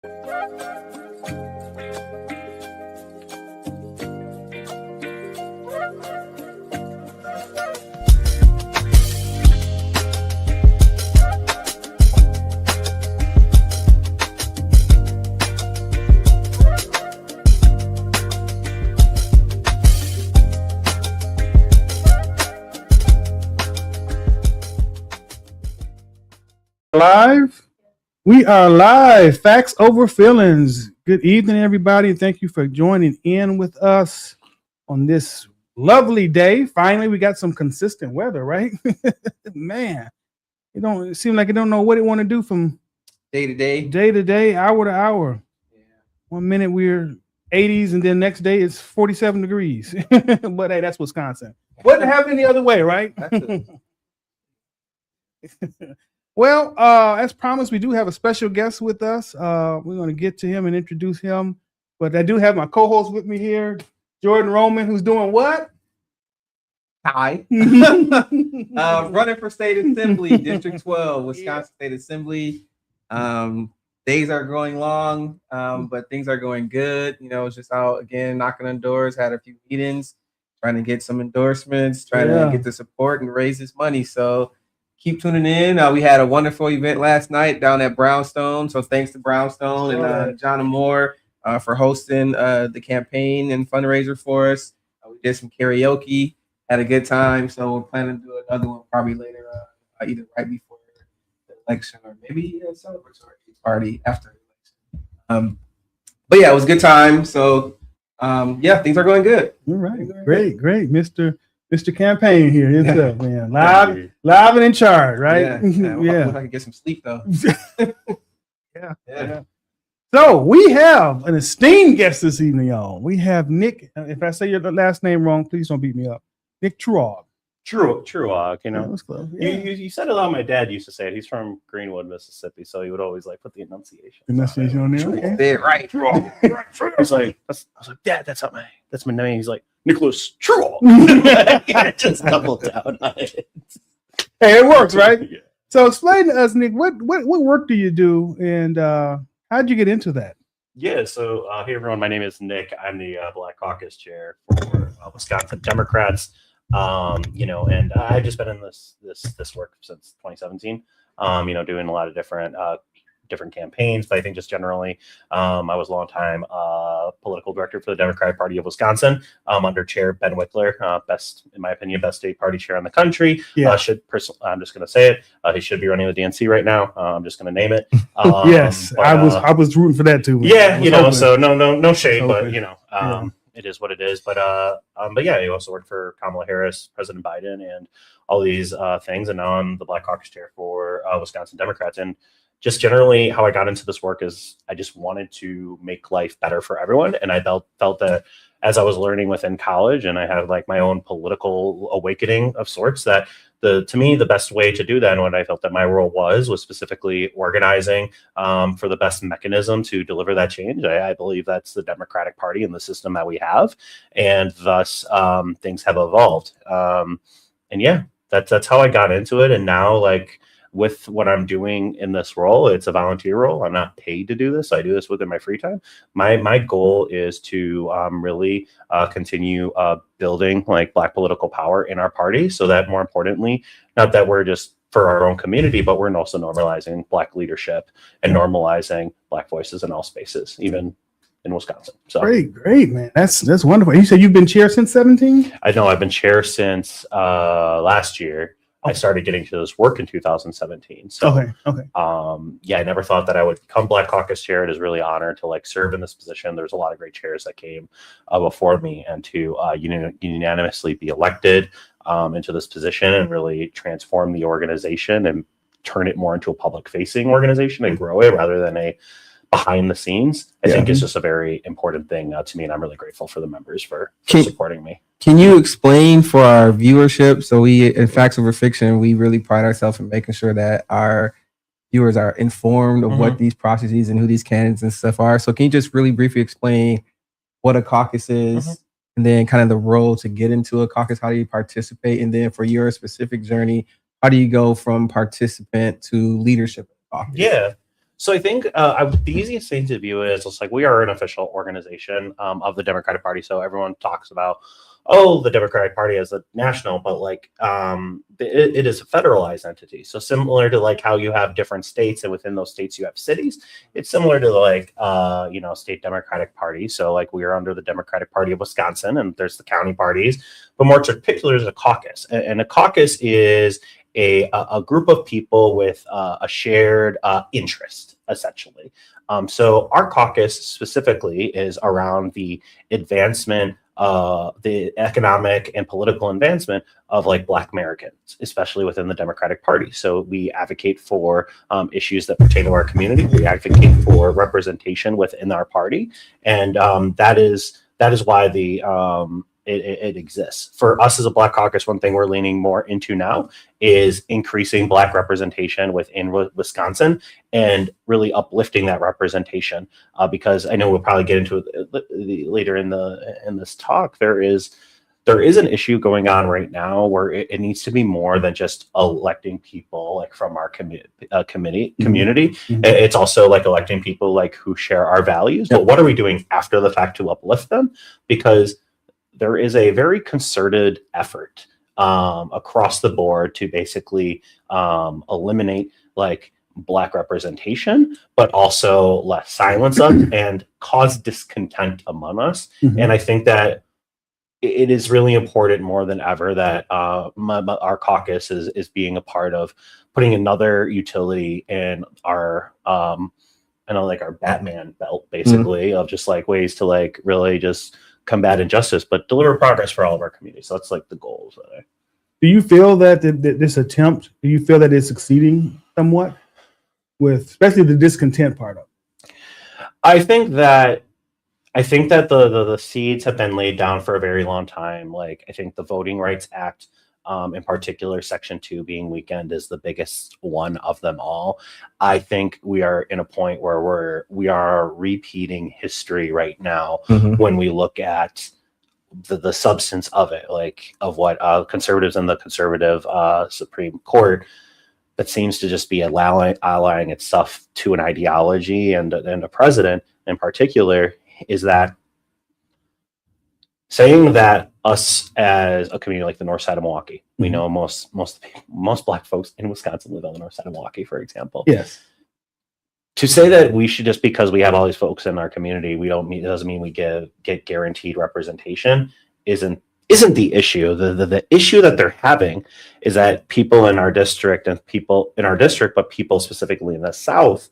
Live. We are live. Facts over feelings. Good evening, everybody. Thank you for joining in with us on this lovely day. Finally, we got some consistent weather, right? Man, it seems like it don't know what it want to do from day to day, hour to hour. Yeah. 1 minute we're 80s, and then next day it's 47 degrees. But hey, that's Wisconsin. Wouldn't happen any other way, right? Well, as promised, we do have a special guest with us. We're going to get to him and introduce him. But I do have my co-host with me here, Jordan Roman, who's doing what? Hi. Running for State Assembly, District 12, Wisconsin State Assembly. Days are growing long, but things are going good. It's just out again, knocking on doors, had a few meetings, trying to get some endorsements, trying to get the support and raise this money. So keep tuning in. We had a wonderful event last night down at Brownstone. So thanks to Brownstone and John and Moore for hosting the campaign and fundraiser for us. We did some karaoke, had a good time. So we're planning to do another one probably later, either right before the election or maybe a celebratory party after the election. But yeah, it was a good time. So things are going good. All right, great, Mr. Campaign here himself, man. Live and in charge, right? Yeah. I can get some sleep though. Yeah. So we have an esteemed guest this evening, y'all. We have Nich. If I say your last name wrong, please don't beat me up. Nich Truog. Truog, That's close. You said it a lot. My dad used to say it. He's from Greenwood, Mississippi, so he would always put the enunciation. Enunciation on there. Okay. Right. Truog. He's like, I was like, Dad, that's my name. He's like, Nicholas Truog. Just double down on it. Hey, it works, right? Yeah. So explain to us, Nich, what work do you do, and how'd you get into that? Yeah, so hey everyone, my name is Nich. I'm the Black Caucus chair for Wisconsin Democrats. And I've just been in this work since 2017. Doing a lot of different campaigns, but I think just generally, I was a long time political director for the Democratic Party of Wisconsin, under Chair Ben Wickler, best, in my opinion, best state party chair in the country. Yeah. I'm just going to say it. He should be running the DNC right now. I'm just going to name it. Yes, but, I was rooting for that too. Man. So no shade, but it is what it is. But yeah, he also worked for Kamala Harris, President Biden, and all these things. And now I'm the Black Caucus chair for Wisconsin Democrats. And just generally how I got into this work is I just wanted to make life better for everyone. And I felt that as I was learning within college and I had my own political awakening of sorts, that to me, the best way to do that, and what I felt that my role was specifically organizing for the best mechanism to deliver that change. I believe that's the Democratic Party and the system that we have. And thus things have evolved. That's how I got into it. And now with what I'm doing in this role, it's a volunteer role. I'm not paid to do this. I do this within my free time. My goal is to really continue building Black political power in our party, so that more importantly, not that we're just for our own community, but we're also normalizing Black leadership and normalizing Black voices in all spaces, even in Wisconsin. So great, man. That's wonderful. You said you've been chair since 17? I know I've been chair since last year. I started getting to this work in 2017. So, okay. I never thought that I would become Black Caucus chair. It is really an honor to serve in this position. There's a lot of great chairs that came before me, and to unanimously be elected into this position and really transform the organization and turn it more into a public-facing organization and grow it rather than a behind the scenes, I think is just a very important thing to me, and I'm really grateful for the members for supporting me. Can you explain for our viewership? So we, in Facts Over Fiction, we really pride ourselves in making sure that our viewers are informed of what these processes and who these candidates and stuff are. So can you just really briefly explain what a caucus is, and then kind of the role to get into a caucus? How do you participate? And then for your specific journey, how do you go from participant to leadership of the caucus? Yeah. So I think the easiest thing to view is just like we are an official organization of the Democratic Party. So everyone talks about, oh, the Democratic Party as a national, but like it is a federalized entity. So similar to like how you have different states and within those states you have cities, it's similar to like state Democratic Party. So like we are under the Democratic Party of Wisconsin, and there's the county parties, but more particular is a caucus, and a caucus is a group of people with a shared interest, essentially. So our caucus specifically is around the advancement, the economic and political advancement of like Black Americans, especially within the Democratic Party. So we advocate for issues that pertain to our community. We advocate for representation within our party, and that is why it exists. For us as a Black Caucus, one thing we're leaning more into now is increasing Black representation within Wisconsin and really uplifting that representation. Because I know we'll probably get into it later in this talk. There is an issue going on right now where it needs to be more than just electing people like from our community. Mm-hmm. It's also like electing people like who share our values. Yep. But what are we doing after the fact to uplift them? Because there is a very concerted effort across the board to basically eliminate like Black representation, but also let silence us and cause discontent among us. Mm-hmm. And I think that it is really important more than ever that our caucus is being a part of putting another utility in our our Batman belt, basically, mm-hmm. of just like ways to like really just combat injustice, but deliver progress for all of our communities. So that's like the goals. Do you feel that this attempt, do you feel that it's succeeding somewhat with especially the discontent part of it? I think that the seeds have been laid down for a very long time. Like I think the Voting Rights Act, in particular, Section 2 being weakened is the biggest one of them all. I think we are in a point where we are repeating history right now, mm-hmm. when we look at the substance of it, like of what conservatives in the conservative Supreme Court that seems to just be allying itself to an ideology and a president in particular is that saying that us as a community like the north side of Milwaukee, we know most Black folks in Wisconsin live on the north side of Milwaukee, for example. Yes. To say that we should, just because we have all these folks in our community, doesn't mean we get guaranteed representation isn't the issue. The issue that they're having is that people in our district but people specifically in the South,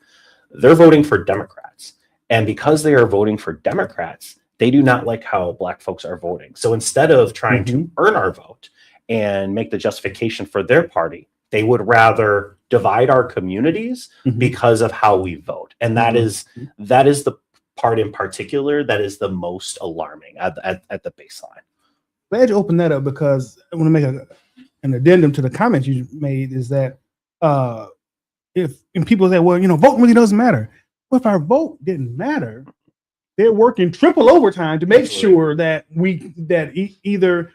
they're voting for Democrats. And because they are voting for Democrats, they do not like how Black folks are voting. So instead of trying mm-hmm. to earn our vote and make the justification for their party, they would rather divide our communities mm-hmm. because of how we vote. And that mm-hmm. that is the part in particular that is the most alarming at the baseline. Glad you opened that up, because I want to make an addendum to the comments you made, is that if people say, well, voting really doesn't matter. Well, if our vote didn't matter, they're working triple overtime to make sure that either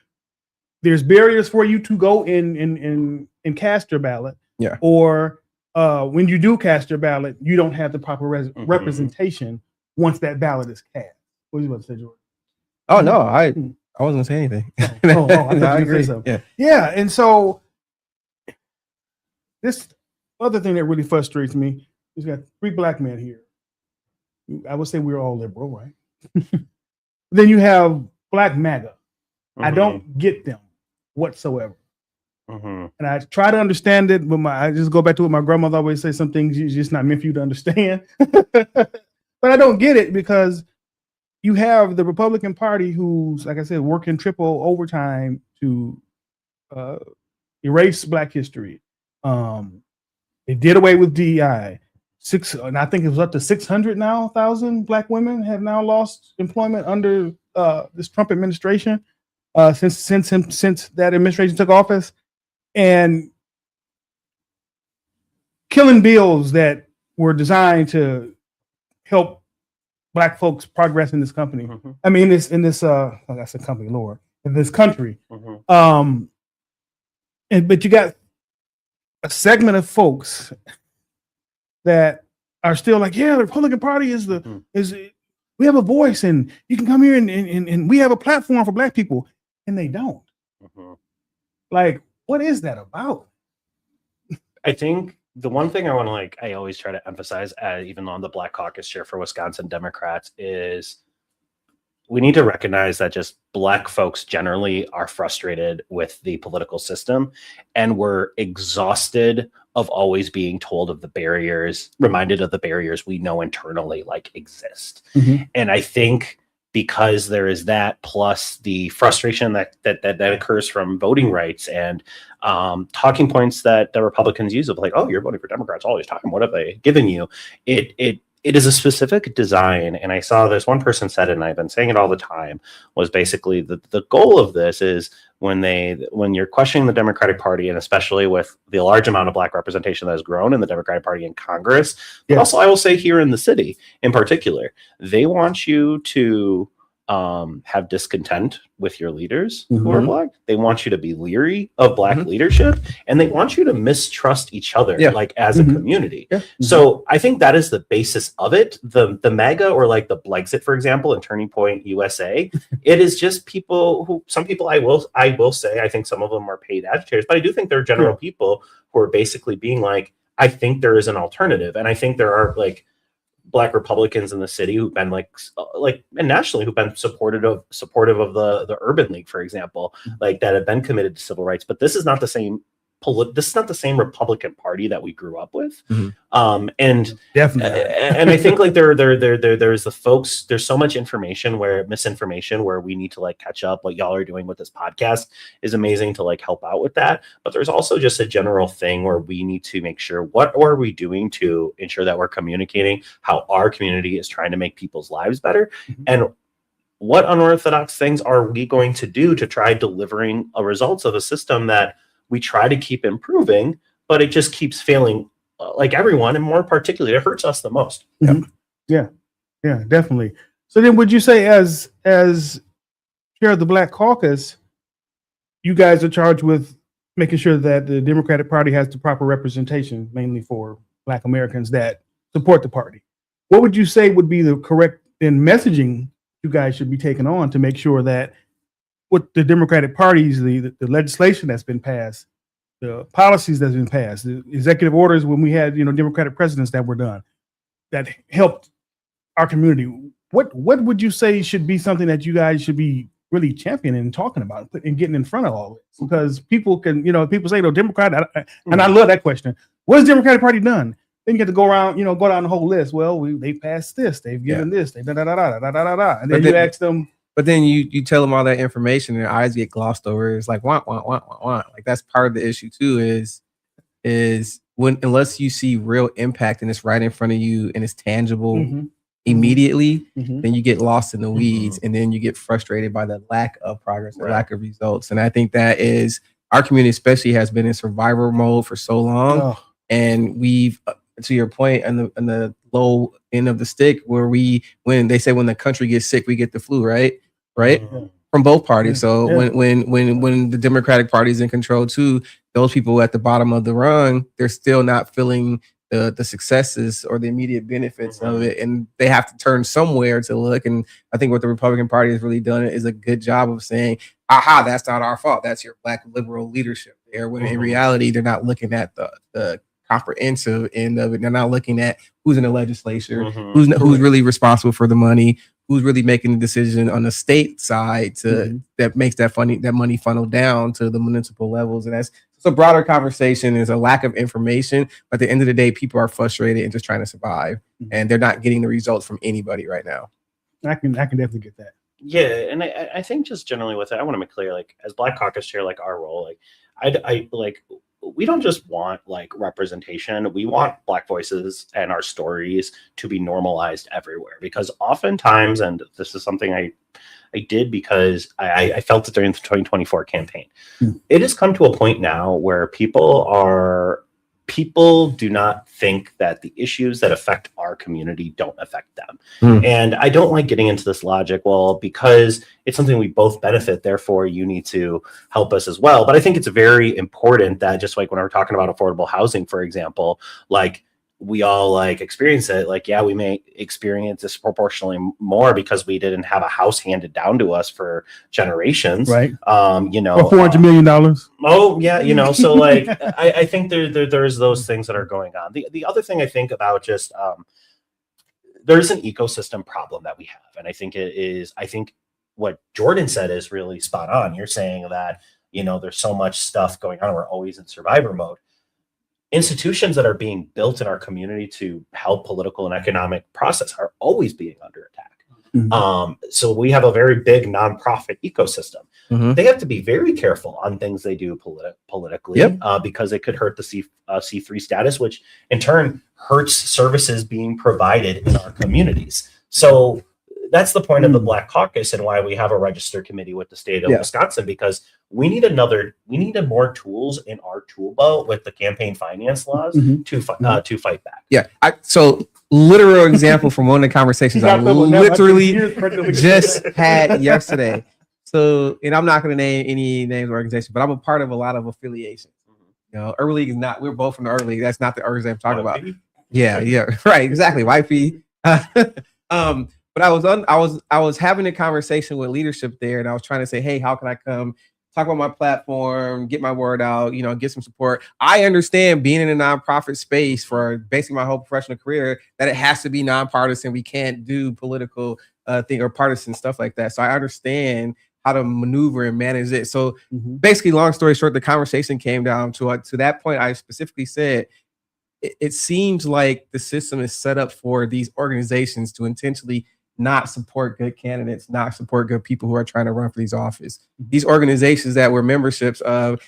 there's barriers for you to go and cast your ballot, yeah, or when you do cast your ballot, you don't have the proper mm-hmm. representation once that ballot is cast. What are you about to say, George? Oh no, I wasn't gonna say anything. I thought you were gonna say something. Yeah, and so this other thing that really frustrates me is got 3 Black men here. I would say we're all liberal, right? Then you have Black MAGA. Mm-hmm. I don't get them whatsoever. Mm-hmm. And I try to understand it, but I just go back to what my grandmother always says: some things it's just not meant for you to understand. But I don't get it, because you have the Republican Party who's, like I said, working triple overtime to erase Black history. They did away with DEI. And I think it was up to 600,000 Black women have now lost employment under this Trump administration since that administration took office, and killing bills that were designed to help Black folks progress in this company. Mm-hmm. I mean, I said company, Lord, in this country. Mm-hmm. But you got a segment of folks that are still like, yeah, the Republican Party is Mhm. we have a voice and you can come here and we have a platform for Black people, and they don't. Mhm. Like, what is that about? I think the one thing I always try to emphasize, even on the Black Caucus chair for Wisconsin Democrats, is we need to recognize that just Black folks generally are frustrated with the political system, and we're exhausted of always being told of the barriers, reminded of the barriers we know internally like exist. Mhm. And I think because there is that, plus the frustration that occurs from voting rights and talking points that the Republicans use of like, oh, you're voting for Democrats, always talking, what have they given you? It is a specific design. And I saw this one person said it, and I've been saying it all the time, was basically the goal of this is when you're questioning the Democratic Party, and especially with the large amount of Black representation that has grown in the Democratic Party in Congress, but also I will say here in the city in particular, they want you to have discontent with your leaders who are Mhm. Black. They want you to be leery of Black Mhm. leadership, and they want you to mistrust each other, Yeah. like as Mhm. a community. Yeah. So I think that is the basis of it. The MAGA, or like the Brexit, for example, and Turning Point USA, it is just some people I will say, I think some of them are paid agitators, but I do think there are general people who are basically being like, I think there is an alternative. And I think there are like Black Republicans in the city who've been like and nationally who've been supportive of the Urban League, for example, like that have been committed to civil rights. But this is not the same this is not the same Republican Party that we grew up with. And Definitely not. and I think like there's the folks, there's so much misinformation where we need to like catch up. What y'all are doing with this podcast is amazing to like help out with that. But there's also just a general thing where we need to make sure, what are we doing to ensure that we're communicating how our community is trying to make people's lives better, and what unorthodox things are we going to do to try delivering a results of a system that we try to keep improving, but it just keeps failing, like everyone, and more particularly, it hurts us the most. Mhm. Yeah, definitely. So then, would you say, as chair of the Black Caucus, you guys are charged with making sure that the Democratic Party has the proper representation, mainly for Black Americans that support the party? What would you say would be the correct messaging you guys should be taking on to make sure that what the Democratic parties, the legislation that's been passed, the policies that's been passed, the executive orders when we had Democratic presidents that were done that helped our community, what would you say should be something that you guys should be really championing and talking about and getting in front of all this? Because people can, people say, Democrat, and I love that question. What has the Democratic Party done? Then you get to go around, go down the whole list. Well, they passed this, they've given this, they da da da da da da da, and then you ask them. But then you tell them all that information, and their eyes get glossed over. It's like want. Like that's part of the issue too. Is when, unless you see real impact and it's right in front of you and it's tangible immediately, then you get lost in the weeds, and then you get frustrated by the lack of progress, the lack of results. And I think that is, our community especially has been in survival mode for so long, and we've, to your point, in the low end of the stick, where when they say when the country gets sick, we get the flu, right? From both parties. So when the Democratic Party is in control too, those people at the bottom of the rung, they're still not feeling the successes or the immediate benefits of it, and they have to turn somewhere to look. And I think what the Republican Party has really done is a good job of saying, aha, that's not our fault, that's your Black liberal leadership there, when in reality they're not looking at the comprehensive end of it. They're not looking at who's in the legislature, who's really responsible for the money, who's really making the decision on the state side that makes that money funnel down to the municipal levels. And that's a broader conversation. There's a lack of information, but at the end of the day, people are frustrated and just trying to survive, and they're not getting the results from anybody right now. I can definitely get that. Yeah, and I think just generally with it, I want to make clear, like as Black Caucus chair, like our role, like I like, we don't just want like representation. We want Black voices and our stories to be normalized everywhere, because oftentimes, and this is something I did because I felt it during the 2024 campaign, it has come to a point now where people do not think that the issues that affect our community don't affect them. And I don't like getting into this logic, well, because it's something we both benefit, therefore you need to help us as well. But I think it's very important that, just like when we're talking about affordable housing, for example, like we all like experience it. Like, yeah, we may experience disproportionately more because we didn't have a house handed down to us for generations. Right. You know, Or $400 million. Oh yeah, you know, so like I think there's those things that are going on. The other thing I think about just there's an ecosystem problem that we have, and I think what Jordan said is really spot on. You're saying that, you know, there's so much stuff going on, we're always in survivor mode. Institutions that are being built in our community to help political and economic process are always being under attack. So we have a very big nonprofit ecosystem. They have to be very careful on things they do politically, because it could hurt the C3 status, which in turn hurts services being provided in our communities. So that's the point of the Black Caucus and why we have a register committee with the state of Wisconsin, because we need more tools in our tool belt with the campaign finance laws to fight back. Yeah. So literal example from one of the conversations I literally just had yesterday. So, and I'm not going to name any names or organizations, but I'm a part of a lot of affiliations. You know, Urban League is not, we're both from the Urban League. That's not the organization I'm talking about. Yeah, right. Exactly. YP. But I was having a conversation with leadership there, and I was trying to say, hey, how can I come talk about my platform, get my word out, you know, get some support. I understand being in a nonprofit space for basically my whole professional career that it has to be nonpartisan. We can't do political thing or partisan stuff like that. So I understand how to maneuver and manage it. So basically, long story short, the conversation came down to that point. I specifically said, it seems like the system is set up for these organizations to intentionally not support good candidates, not support good people who are trying to run for these office. These organizations that were memberships of,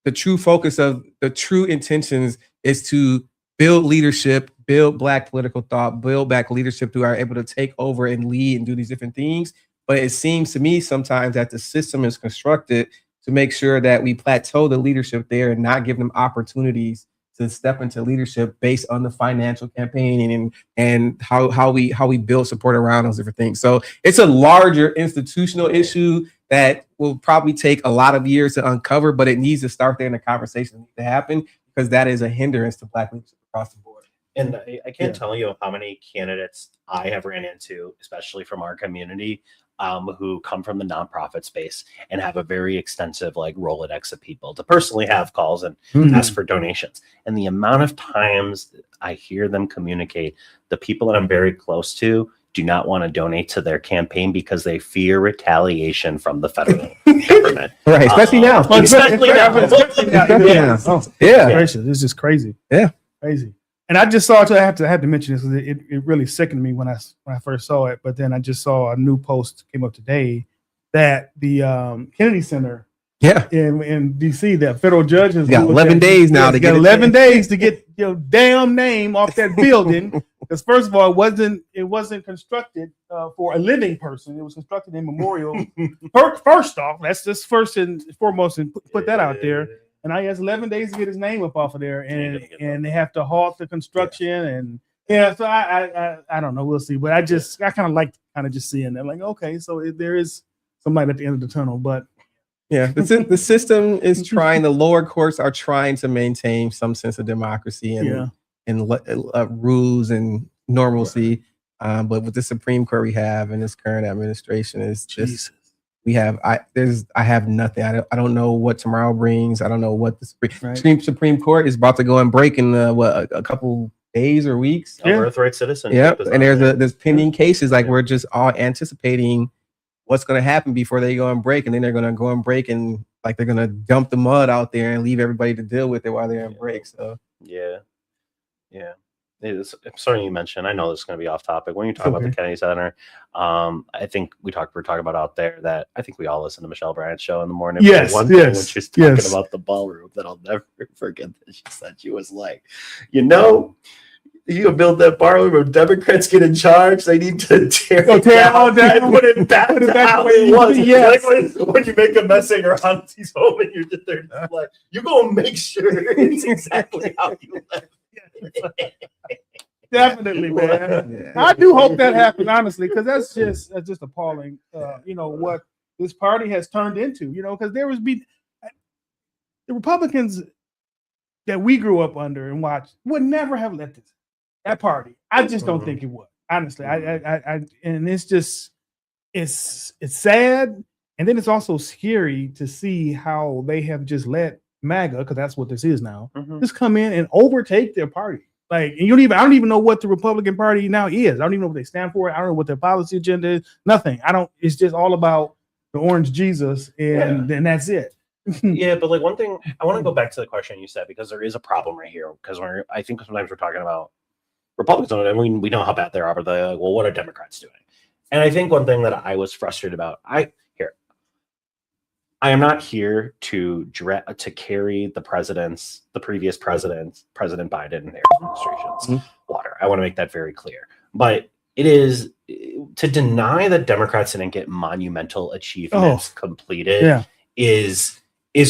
the true focus of the true intentions is to build leadership, build Black political thought, build back leadership who are able to take over and lead and do these different things. But it seems to me sometimes that the system is constructed to make sure that we plateau the leadership there and not give them opportunities to step into leadership based on the financial campaigning and how we build support around those different things. So it's a larger institutional issue that will probably take a lot of years to uncover, but it needs to start there in the conversation to happen, because that is a hindrance to Black leadership across the board. And I can't tell you how many candidates I have ran into, especially from our community, who come from the nonprofit space and have a very extensive like Rolodex of people to personally have calls and ask for donations. And the amount of times I hear them communicate, the people that I'm very close to do not want to donate to their campaign because they fear retaliation from the federal government. Right, especially now. Especially now. Oh, yeah. Gracious. It's just crazy. Yeah. Crazy. And I just saw it. I had to mention this because it really sickened me when I first saw it. But then I just saw a new post came up today that the Kennedy Center in DC, that federal judge has got 11 days now to get 11 days to get your damn name off that building. Because first of all, it wasn't constructed for a living person. It was constructed in memorial. First off, that's just first and foremost, and put that out there. And I has 11 days to get his name up off of there, and they have to halt the construction so I don't know, we'll see. But I kind of like just seeing that, like, okay, so there is some light at the end of the tunnel. But the system is trying. The lower courts are trying to maintain some sense of democracy and rules and normalcy. But with the Supreme Court we have in this current administration is just. I have nothing. I don't know what tomorrow brings. I don't know what the Supreme Court is about to go and break in a couple days or weeks. Birthright citizenship. Yep. And there's pending cases. Like, we're just all anticipating what's going to happen before they go and break, and then they're going to go and break, and like they're going to dump the mud out there and leave everybody to deal with it while they're in break. So yeah. I'm sorry you mentioned. I know this is going to be off topic. When you talk about the Kennedy Center, I think we're talking about out there that I think we all listen to Michelle Bryant's show in the morning. Yes, one thing when she's talking about the ballroom that I'll never forget that she said, she was like, you can build that ballroom. If Democrats get in charge, they need to tear it down and put it back to how it was. Yes. Like when you make a mess at your auntie's home and you're just there, like, you're going to make sure it's exactly how you left. Definitely, man. I do hope that happens, honestly, because that's just appalling. What this party has turned into. Because the Republicans that we grew up under and watched would never have let that party. I just don't think it would. Honestly, I and it's just it's sad, and then it's also scary to see how they have just let MAGA, because that's what this is now, just come in and overtake their party. Like, and I don't even know what the Republican Party now is. I don't even know what they stand for. I don't know what their policy agenda is. Nothing. It's just all about the orange Jesus, and then that's it. Yeah, but like one thing, I want to go back to the question you said, because there is a problem right here. Because I think sometimes we're talking about Republicans, and we know how bad they are, but they're like, well, what are Democrats doing? And I think one thing that I was frustrated about, I am not here to carry the previous president, President Biden and Harris administration's water. I want to make that very clear. But it is to deny that Democrats didn't get monumental achievements completed is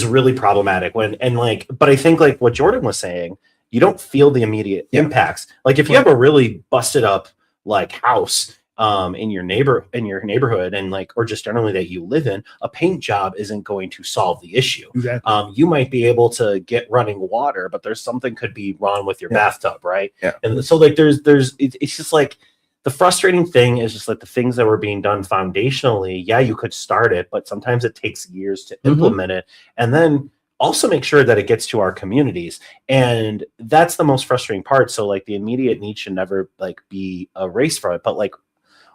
really problematic. But I think like what Jordan was saying, you don't feel the immediate impacts. Like if you have a really busted up like house in your neighborhood and like, or just generally that you live in, a paint job isn't going to solve the issue. Exactly. You might be able to get running water, but there's something could be wrong with your bathtub, right? Yeah. And so like it's just like the frustrating thing is just like the things that were being done foundationally. Yeah, you could start it, but sometimes it takes years to implement it, and then also make sure that it gets to our communities. And that's the most frustrating part. So like the immediate need should never like be erased from it, but like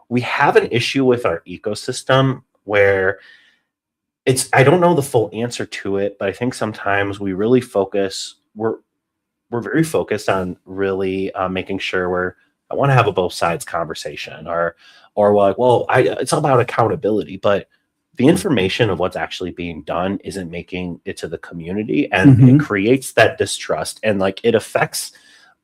we have an issue with our ecosystem where I don't know the full answer to it, but I think sometimes we really we're very focused on really making sure I want to have a both sides conversation or like, well, it's all about accountability, but the information of what's actually being done isn't making it to the community, and it creates that distrust, and like it affects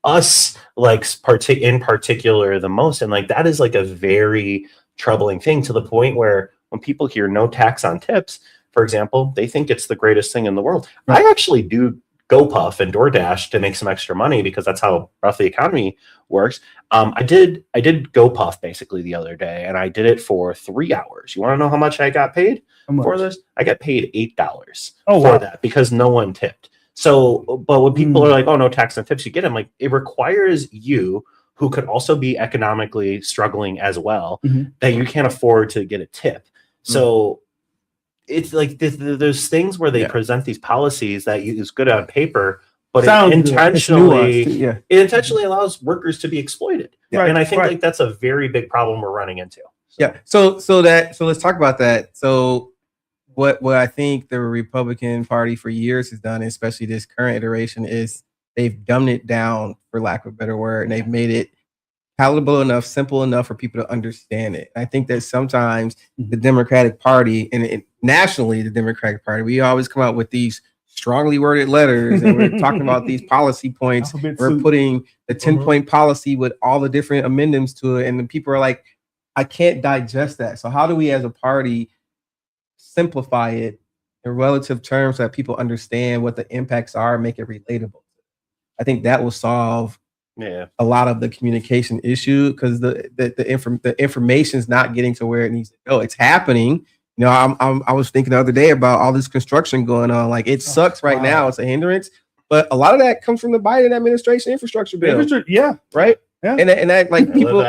us like in particular the most. And like that is like a very troubling thing, to the point where when people hear no tax on tips, for example, they think it's the greatest thing in the world. I actually do GoPuff and DoorDash to make some extra money, because that's how rough the economy works. I did GoPuff basically the other day, and I did it for 3 hours. You want to know how much I got paid for this? I got paid $8 for that, because no one tipped. So, but when people are like, oh, no tax on tips, you get them, like it requires you, who could also be economically struggling as well, that you can't afford to get a tip. So it's like there's things where they present these policies that is good on paper, but it intentionally allows workers to be exploited. And I think like that's a very big problem we're running into. So let's talk about that. So what I think the Republican Party for years has done, especially this current iteration, is they've dumbed it down, for lack of a better word, and they've made it palatable enough, simple enough for people to understand it. I think that sometimes the Democratic Party, and nationally the Democratic Party, we always come out with these strongly worded letters, and we're talking about these policy points. We're putting the 10-point policy with all the different amendments to it, and the people are like, I can't digest that. So how do we as a party simplify it in relative terms so that people understand what the impacts are and make it relatable? I think that will solve a lot of the communication issue, because the information is not getting to where it needs to go. It's happening. You know, I was thinking the other day about all this construction going on. Like it sucks right now. It's a hindrance, but a lot of that comes from the Biden administration infrastructure bill. Right. Yeah. And that like people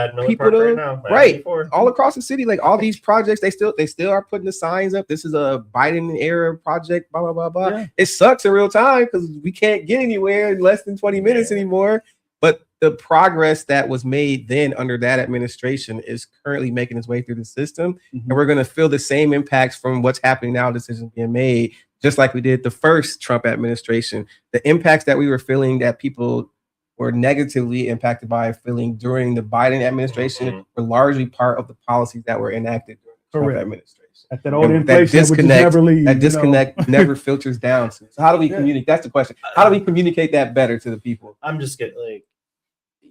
all across the city, like all these projects, they still are putting the signs up. This is a Biden era project, blah, blah, blah, blah. Yeah. It sucks in real time because we can't get anywhere in less than 20 minutes anymore. But the progress that was made then under that administration is currently making its way through the system. And we're going to feel the same impacts from what's happening now, decisions being made, just like we did the first Trump administration. The impacts that we were feeling, that people were negatively impacted by feeling during the Biden administration, were largely part of the policies that were enacted during the Trump administration. That old inflation that disconnect never filters down. So how do we communicate? That's the question. How do we communicate that better to the people? I'm just getting like,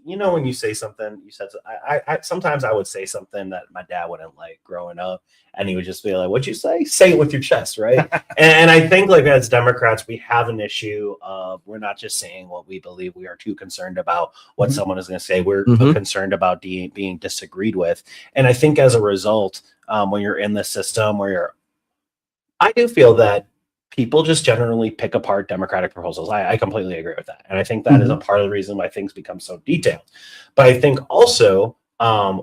you know, when you say something, you said, I sometimes I would say something that my dad wouldn't like growing up, and he would just be like, what'd you say? Say it with your chest, right? and I think like as Democrats, we have an issue of, we're not just saying what we believe. We are too concerned about what someone is going to say. We're concerned about being disagreed with. And I think as a result, when you're in the system I do feel that people just generally pick apart Democratic proposals. I completely agree with that. And I think that is a part of the reason why things become so detailed. But I think also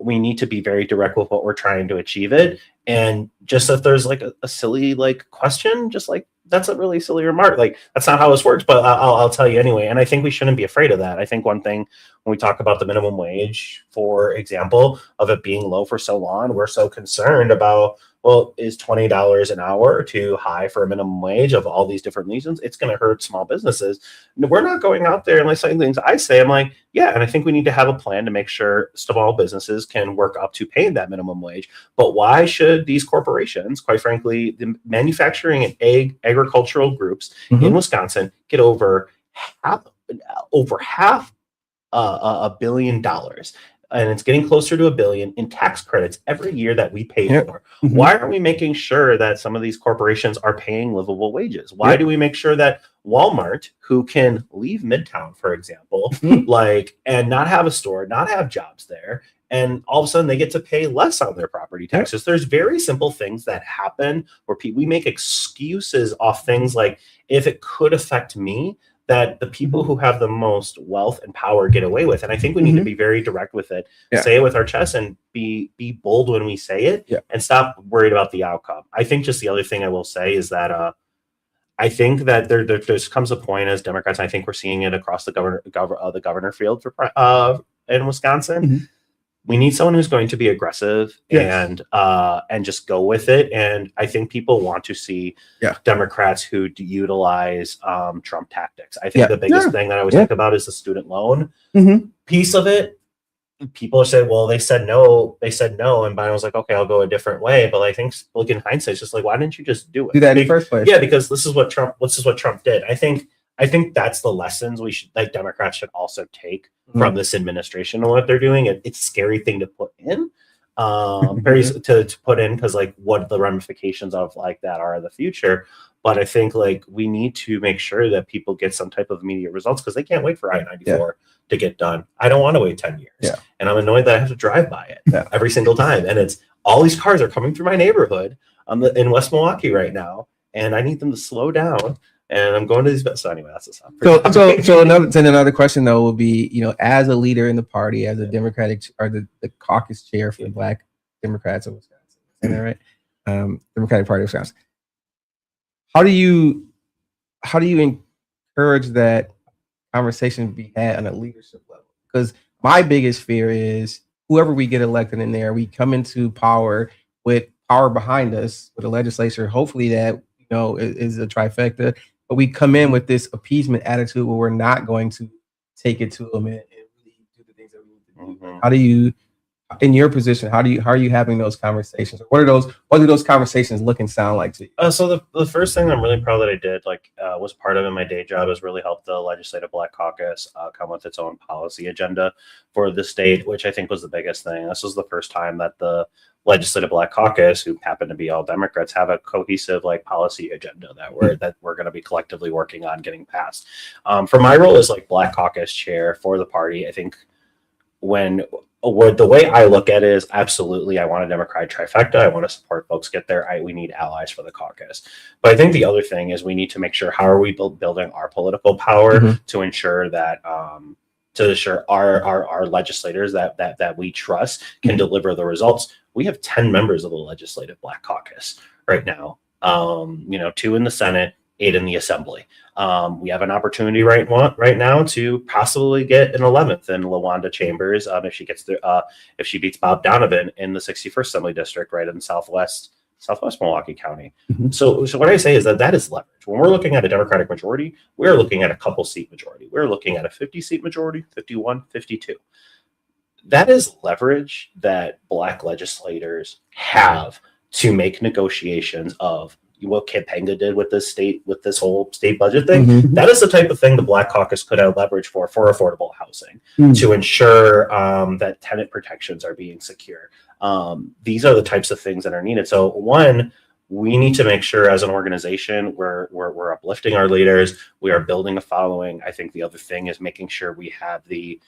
we need to be very direct with what we're trying to achieve it. And just if there's like a silly like question, just like that's a really silly remark. Like that's not how this works, but I'll tell you anyway. And I think we shouldn't be afraid of that. I think one thing when we talk about the minimum wage, for example, of it being low for so long, we're so concerned about, well, is $20 an hour too high for a minimum wage of all these different reasons? It's going to hurt small businesses. We're not going out there and like saying things I say. I'm like, yeah, and I think we need to have a plan to make sure small businesses can work up to paying that minimum wage. But why should these corporations, quite frankly, the manufacturing and agricultural groups in Wisconsin get over half $1 billion? And it's getting closer to $1 billion in tax credits every year that we pay for. Why aren't we making sure that some of these corporations are paying livable wages? Why do we make sure that Walmart, who can leave Midtown, for example, like, and not have a store, not have jobs there, and all of a sudden they get to pay less on their property taxes? There's very simple things that happen where we make excuses off things like, if it could affect me, that the people who have the most wealth and power get away with. And I think we need to be very direct with it, say it with our chest, and be bold when we say it, and stop worried about the outcome. I think just the other thing I will say is that I think that there comes a point as Democrats, I think we're seeing it across the governor field for in Wisconsin. We need someone who's going to be aggressive and just go with it. And I think people want to see Democrats who utilize Trump tactics. I think the biggest thing that I always think about is the student loan piece of it. People are saying, well, they said no. And Biden was like, okay, I'll go a different way. But I think, look, in hindsight, it's just like, why didn't you just do it? Do that in the first place. Yeah, because this is what Trump did. I think that's the lessons we should, like, Democrats should also take from this administration and what they're doing. It's a scary thing to put in, to put in, because like what the ramifications of like that are in the future. But I think like we need to make sure that people get some type of immediate results, because they can't wait for I-94 to get done. I don't want to wait 10 years. And I'm annoyed that I have to drive by it every single time. And it's all these cars are coming through my neighborhood in West Milwaukee right now, and I need them to slow down. And I'm going to these. So anyway, that's the stuff. So another question though will be, as a leader in the party, as a Democratic or the caucus chair for the Black Democrats of Wisconsin, is that right? Democratic Party of Wisconsin. How do you encourage that conversation to be had on a leadership level? Because my biggest fear is whoever we get elected in there, we come into power with power behind us, with a legislature, hopefully that is a trifecta. But we come in with this appeasement attitude where we're not going to take it to them and really do the things that we need to do. How do you, in your position, how are you having those conversations? What do those conversations look and sound like to you? So the first thing I'm really proud that I did, was part of in my day job, is really help the Legislative Black Caucus come with its own policy agenda for the state, which I think was the biggest thing. This was the first time that the Legislative Black Caucus, who happen to be all Democrats, have a cohesive policy agenda that we're going to be collectively working on getting passed. For my role as Black Caucus chair for the party, I think the way I look at it is absolutely, I want a Democratic trifecta. I want to support folks get there. We need allies for the caucus. But I think the other thing is we need to make sure, how are we building our political power to ensure that our legislators that we trust can deliver the results. We have 10 members of the Legislative Black Caucus right now. 2 in the Senate, 8 in the Assembly. We have an opportunity right now to possibly get an 11th in LaWanda Chambers if she beats Bob Donovan in the 61st Assembly District, right in Southwest Milwaukee County. So what I say is that is leverage. When we're looking at a Democratic majority, we're looking at a couple seat majority. We're looking at a 50 seat majority, 51, 52. That is leverage that Black legislators have to make negotiations of what Campanga did with this whole state budget thing. That is the type of thing the Black Caucus could have leverage for affordable housing, to ensure that tenant protections are being secure. These are the types of things that are needed. So one, we need to make sure as an organization we're uplifting our leaders. We are building a following. I think the other thing is making sure we have the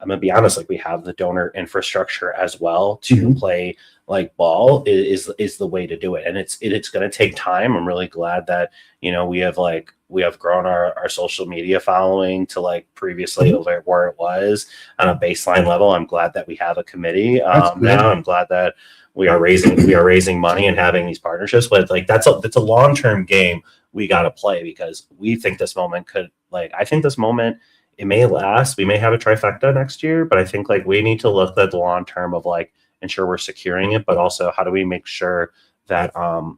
I'm gonna be honest, like we have the donor infrastructure as well to play like ball is the way to do it. And it's gonna take time. I'm really glad that, you know, we have grown our social media following to like previously where it was on a baseline level. I'm glad that we have a committee now. I'm glad that we are raising money and having these partnerships, but like that's a long-term game we got to play, because we think this moment I think this moment, it may last. We may have a trifecta next year, but I think like we need to look at the long term of like ensure we're securing it, but also how do we make sure that our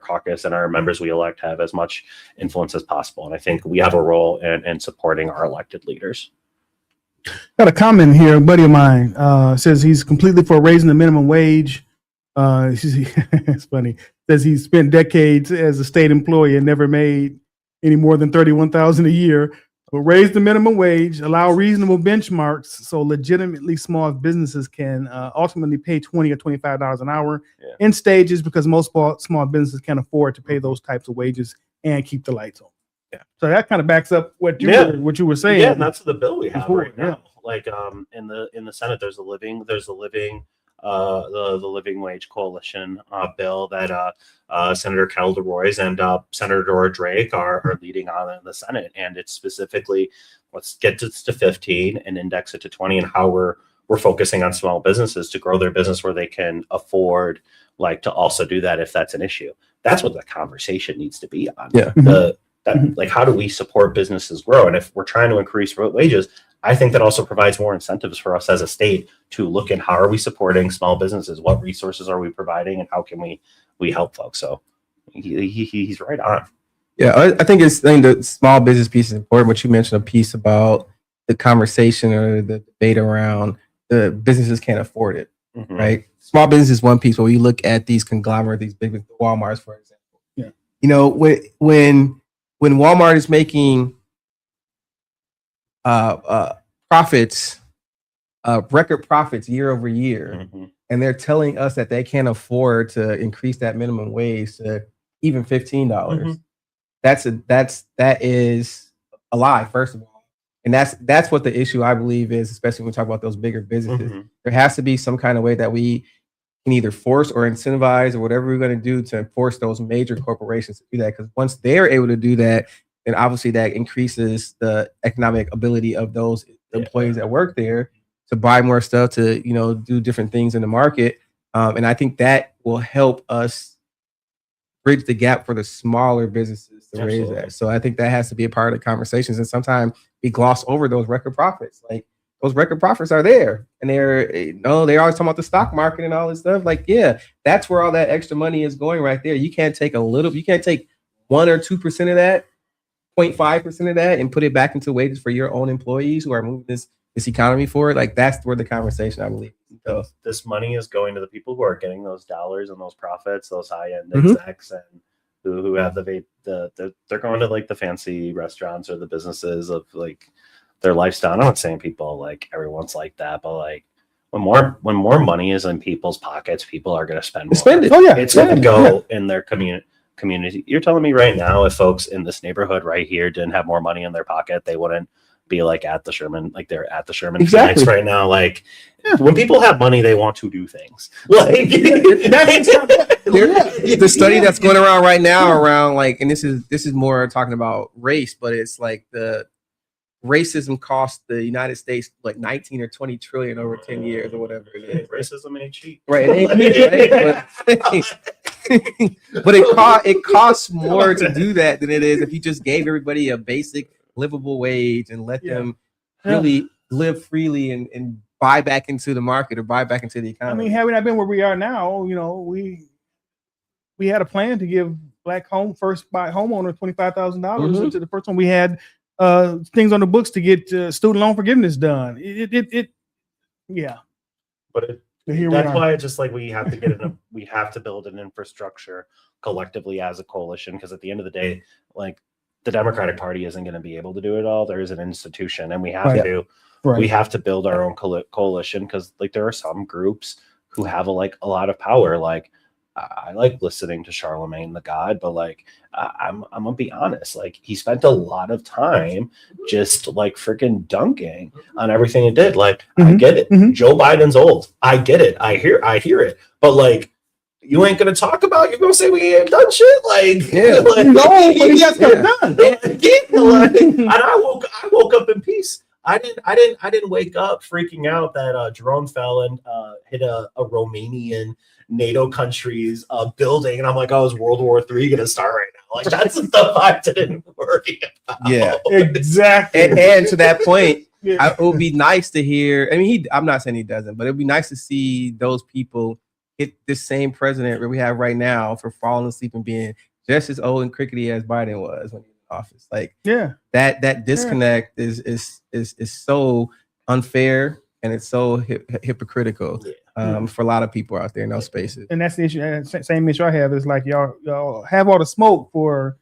caucus and our members we elect have as much influence as possible. And I think we have a role in supporting our elected leaders. Got a comment here. A buddy of mine says he's completely for raising the minimum wage. It's funny. Says he spent decades as a state employee and never made any more than $31,000 a year. But raise the minimum wage, allow reasonable benchmarks so legitimately small businesses can ultimately pay $20 or $25 an hour in stages, because most small businesses can't afford to pay those types of wages and keep the lights on. Yeah. So that kind of backs up what you were saying. Yeah, and that's the bill we have right now. Like in the Senate, there's the living wage coalition bill that Senator Kel DeRoy's and Senator Drake are leading on in the Senate, and it's specifically let's get this to 15 and index it to 20, and how we're focusing on small businesses to grow their business where they can afford like to also do that if that's an issue. That's what the conversation needs to be on. Like how do we support businesses grow? And if we're trying to increase wages, I think that also provides more incentives for us as a state to look at how are we supporting small businesses, what resources are we providing, and how can we help folks. So he's right on. Yeah, I think the small business piece is important, but you mentioned a piece about the conversation or the debate around the businesses can't afford it, right? Small business is one piece, but we look at these conglomerates, these big Walmarts, for example. Yeah. You know, when Walmart is making profits, record profits year over year, and they're telling us that they can't afford to increase that minimum wage to even $15. That is a lie, first of all, and that's what the issue I believe is, especially when we talk about those bigger businesses. There has to be some kind of way that we can either force or incentivize or whatever we're going to do to force those major corporations to do that, because once they're able to do that, then obviously that increases the economic ability of those employees that work there to buy more stuff, to, you know, do different things in the market. And I think that will help us bridge the gap for the smaller businesses to raise that. So I think that has to be a part of the conversations. And sometimes we gloss over those record profits. Like those record profits are there, and they're always talking about the stock market and all this stuff. Like, yeah, that's where all that extra money is going right there. You can't take 1 or 2% of that, 0.5% of that, and put it back into wages for your own employees who are moving this economy forward. Like that's where the conversation, I believe, goes. This money is going to the people who are getting those dollars and those profits, those high-end execs, and who have they're going to like the fancy restaurants or the businesses of like their lifestyle. I'm not saying people like everyone's like that, but like when more money is in people's pockets, people are going to spend more. Spend it. Oh yeah, it's going to go in their community. You're telling me right now, if folks in this neighborhood right here didn't have more money in their pocket, they wouldn't be like at the Sherman, like they're at the Sherman Phoenix right now. Like when people have money, they want to do things. Like the study that's going around right now around like, and this is more talking about race, but it's like the racism cost the United States like 19 or 20 trillion over 10 years or whatever it is. Racism ain't cheap. Right. It ain't cheap, but it costs more to do that than it is if you just gave everybody a basic livable wage and let them really live freely and buy back into the market or buy back into the economy. I mean, had we not been where we are now, you know, we had a plan to give black first-buy homeowners $25,000 to the first one. We had things on the books to get student loan forgiveness done. But that's why it's just like we have to we have to build an infrastructure collectively as a coalition, because at the end of the day, like the Democratic Party isn't going to be able to do it all. There is an institution, and we have to build our own coalition, because like there are some groups who have a lot of power. Like I like listening to Charlemagne the God, but like I'm gonna be honest, like he spent a lot of time just like freaking dunking on everything he did. Like I get it, Joe Biden's old, I get it, I hear it, but like you ain't gonna talk about. You're gonna say we ain't done shit. Like, Yeah. like No, but he got stuff done. and I woke up in peace. I didn't wake up freaking out that a drone fell and hit a Romanian NATO country's building, and I'm like, oh, is World War III gonna start right now? Like that's the stuff I didn't worry about. Yeah, Exactly. and to that point, Yeah. it would be nice to hear. I mean, I'm not saying he doesn't, but it'd be nice to see those people hit this same president that we have right now for falling asleep and being just as old and crickety as Biden was when he was in office. Like, Yeah. that disconnect is so unfair and it's so hypocritical for a lot of people out there in those spaces. And that's the issue. Same issue I have is like y'all have all the smoke for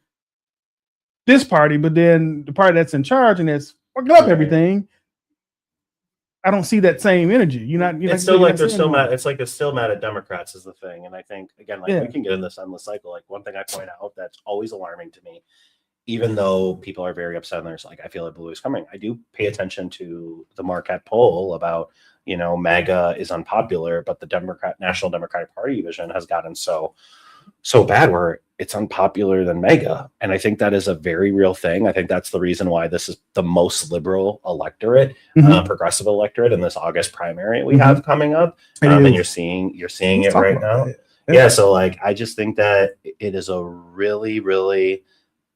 this party, but then the party that's in charge and that's fucking up everything. I don't see that same energy. It's still like they're still mad. It's like they're still mad at Democrats is the thing. And I think again, like we can get in this endless cycle. Like one thing I point out that's always alarming to me, even though people are very upset and there's like I feel like blue is coming. I do pay attention to the Marquette poll about MAGA is unpopular, but the National Democratic Party vision has gotten so bad where it's unpopular than MAGA. And I think that is a very real thing. I think that's the reason why this is the most liberal electorate, progressive electorate in this August primary we have coming up. And you're seeing it right now. Yeah. So like, I just think that it is a really, really,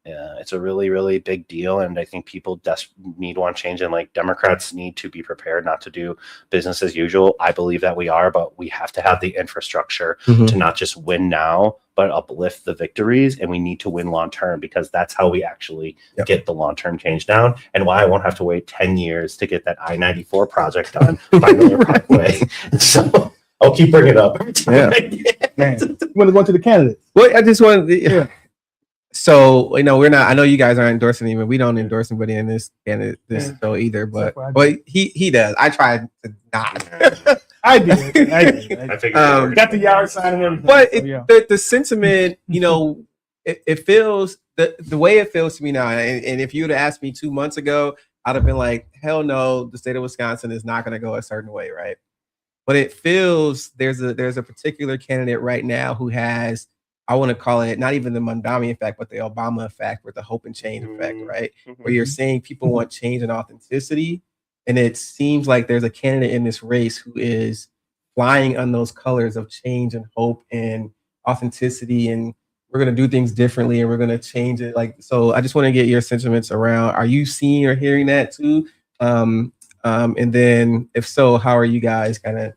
it's a really, really big deal. And I think people want change. And like Democrats need to be prepared not to do business as usual. I believe that we are, but we have to have the infrastructure to not just win now, but uplift the victories. And we need to win long term because that's how we actually get the long term change down. And why I won't have to wait 10 years to get that I-94 project done by Miller Parkway. So I'll keep bringing it up every time. Man, you want to go to the candidates? Well, I just wanted to, so we're not. I know you guys aren't endorsing him, and we don't endorse anybody in this show either. But he does. I tried to not. I did. I figured got the yard sign and everything. But the sentiment, it feels the way it feels to me now. And if you would have asked me 2 months ago, I'd have been like, hell no, the state of Wisconsin is not going to go a certain way, right? But it feels there's a particular candidate right now who has, I want to call it not even the Mondami effect, but the Obama effect or the hope and change effect, right? Where you're saying people want change and authenticity. And it seems like there's a candidate in this race who is flying on those colors of change and hope and authenticity. And we're going to do things differently and we're going to change it. Like, so I just want to get your sentiments around, are you seeing or hearing that too? And then if so, how are you guys kind of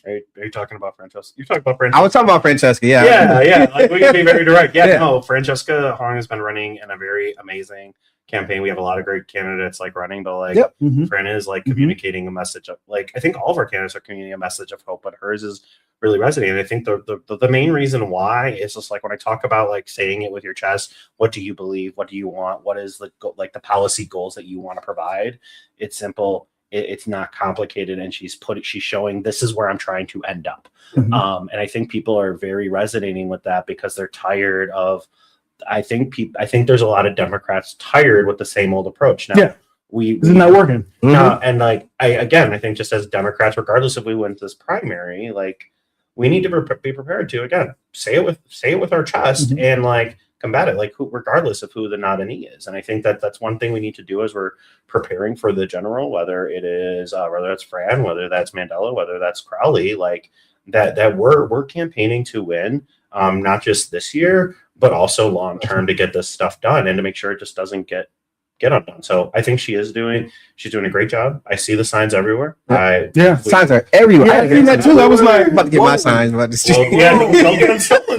Are you talking about Francesca? You're talking about Francesca. I was talking about Francesca, yeah. Like we can be very direct. No, Francesca Hong has been running in a very amazing campaign. We have a lot of great candidates like running, but like Fran is like communicating a message of like I think all of our candidates are communicating a message of hope, but hers is really resonating. I think the main reason why is just like when I talk about like saying it with your chest, what do you believe? What do you want? What is the policy goals that you want to provide? It's simple. It's not complicated, and she's showing this is where I'm trying to end up. And I think people are very resonating with that because they're tired of. I think there's a lot of Democrats tired with the same old approach. Now, it's not working. And like I think just as Democrats, regardless if we win this primary, like we need to be prepared to again say it with our chest and like combat it, like regardless of who the nominee is. And I think that's one thing we need to do as we're preparing for the general, whether it is whether that's Fran, whether that's Mandela, whether that's Crowley, like that we're campaigning to win, not just this year, but also long term to get this stuff done and to make sure it just doesn't get undone. So I think she's doing a great job. I see the signs everywhere. Signs are everywhere. I seen that too. I was like, I'm about to get my signs about this. Don't get them stolen.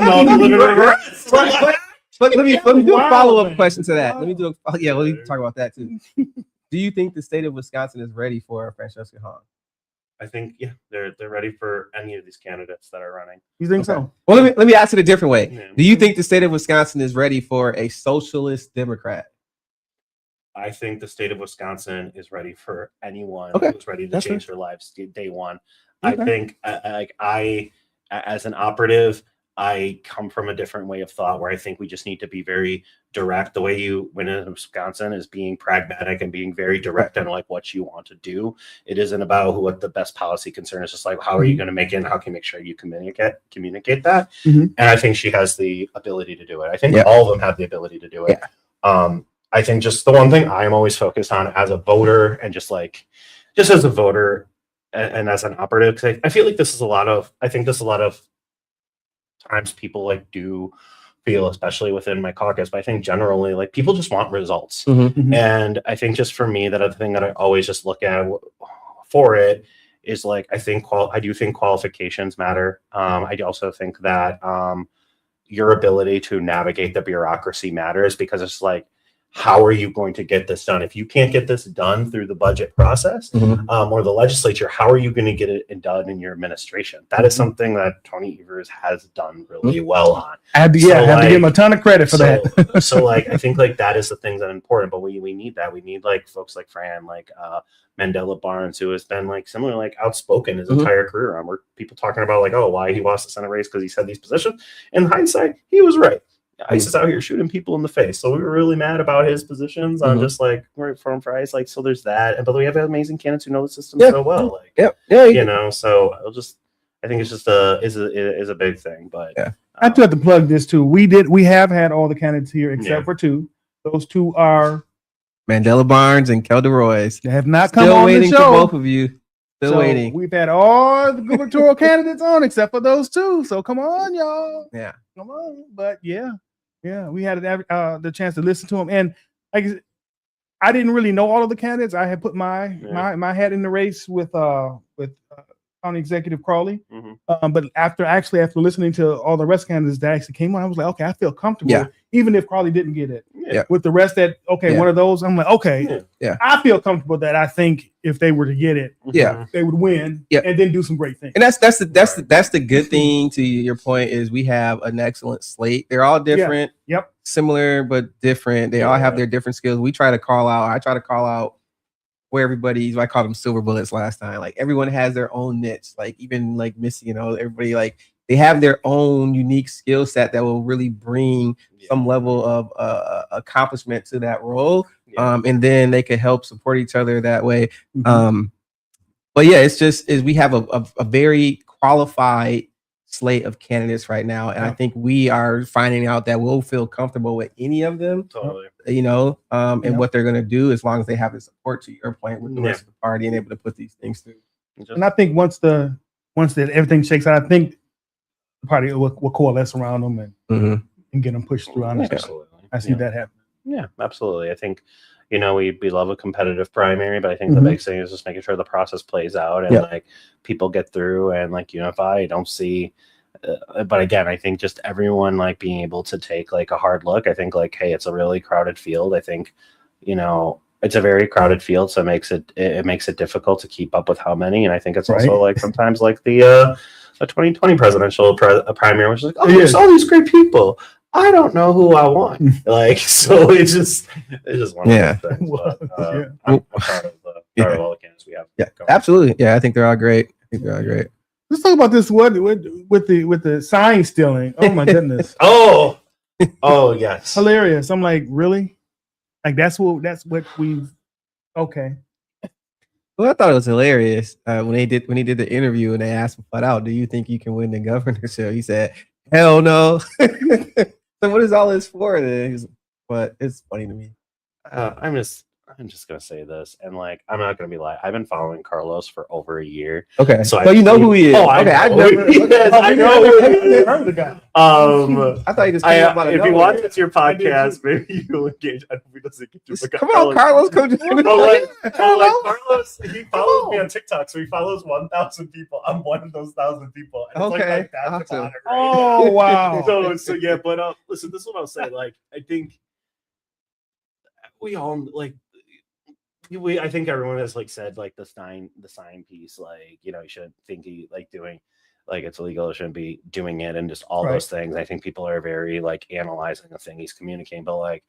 But let me do a follow-up question to that. Let me talk about that too. Do you think the state of Wisconsin is ready for Francesca Hong? I think they're ready for any of these candidates that are running. You think so? Well, let me ask it a different way. Yeah. Do you think the state of Wisconsin is ready for a socialist Democrat? I think the state of Wisconsin is ready for anyone who's ready to change their lives day one. I think as an operative, I come from a different way of thought where I think we just need to be very direct. The way you win in Wisconsin is being pragmatic and being very direct on like what you want to do. It isn't about what the best policy concern is. Just like, how are you going to make it and how can you make sure you communicate that? And I think she has the ability to do it. I think all of them have the ability to do it. I think just the one thing I'm always focused on as a voter and just as a voter and as an operative, because I feel like this is a lot of times people like do feel, especially within my caucus, but I think generally like people just want results. And I think just for me, that other thing that I always just look at for it is like, I do think qualifications matter. I also think that your ability to navigate the bureaucracy matters, because it's like, how are you going to get this done? If you can't get this done through the budget process or the legislature, how are you going to get it done in your administration? That is something that Tony Evers has done really well on. I have to give him a ton of credit for that. So like, I think like that is the things that are important, but we need that. We need like folks like Fran, like Mandela Barnes, who has been like similar, like outspoken his entire career on, where people talking about like, oh, why he lost the Senate race because he said these positions. In hindsight, he was right. ICE is out here shooting people in the face. So we were really mad about his positions on just like reform for ICE. Like, so there's that. But we have amazing candidates who know the system so well. Like, you know, so I think it's just is a big thing. But I do have to plug this too. We have had all the candidates here except for two. Those two are Mandela Barnes and Kel DeRoy's. They have not Still come on the waiting show. for both of you. Still waiting. We've had all the gubernatorial candidates on except for those two. So come on, y'all. Yeah. Come on. But we had the chance to listen to them, and like I didn't really know all of the candidates. I had put my hat in the race with County Executive Crawley, but after listening to all the rest of the candidates that actually came on, I was like, okay, I feel comfortable, even if Crawley didn't get it. With the rest one of those, I'm like, okay, I feel comfortable that I think if they were to get it, they would win, and then do some great things. And that's the good thing. To your point, is we have an excellent slate. They're all different, similar but different. They all have their different skills. I try to call out where everybody's, I called them silver bullets last time. Like everyone has their own niche. Like even like Missy, everybody like they have their own unique skill set that will really bring some level of accomplishment to that role. And then they could help support each other that way. But we have a very qualified slate of candidates right now, and I think we are finding out that we'll feel comfortable with any of them, and what they're going to do, as long as they have the support, to your point, with the rest of the party and able to put these things through. And I think once everything shakes out, I think the party will coalesce around them and get them pushed through. Honestly, I see that happening. Yeah, absolutely. I think we love a competitive primary, but I think the big thing is just making sure the process plays out and like people get through and like unify. I don't see, but again, I think just everyone like being able to take like a hard look. I think like, hey, it's a really crowded field. I think it's a very crowded field, so it makes it difficult to keep up with how many. And I think it's also like sometimes like the 2020 presidential primary, which is like, oh, there's all these great people. I don't know who I want. Like, so it's just one of those things. But, I'm proud of all the candidates we have. Yeah, absolutely. Yeah, I think they're all great. Let's talk about this one with the sign stealing. Oh my goodness. oh yes. Hilarious. I'm like, really? Like that's what we've okay. Well, I thought it was hilarious when he did the interview and they asked him flat out, "Do you think you can win the governorship?" He said, "Hell no." So what is all this for then? But it's funny to me. I'm just gonna say this, and like I'm not gonna be lying. I've been following Carlos for over a year. Okay, so you know who he is. Oh, okay, I know. I know. Heard the guy. I thought he just came up out of if nowhere. you watch it's your podcast, maybe you'll engage. I hope he doesn't get you. Come on, Carlos, come Carlos, he follows me on TikTok, so he follows 1,000 people. I'm one of those 1,000 people. And it's okay. like my badge of honor, right? Oh wow. So yeah, but listen, this is what I'll say. Like, I think we all like. I think everyone has like said like the sign piece, like you shouldn't think he like doing like it's illegal, shouldn't be doing it, and just all those things. I think people are very like analyzing the thing he's communicating, but like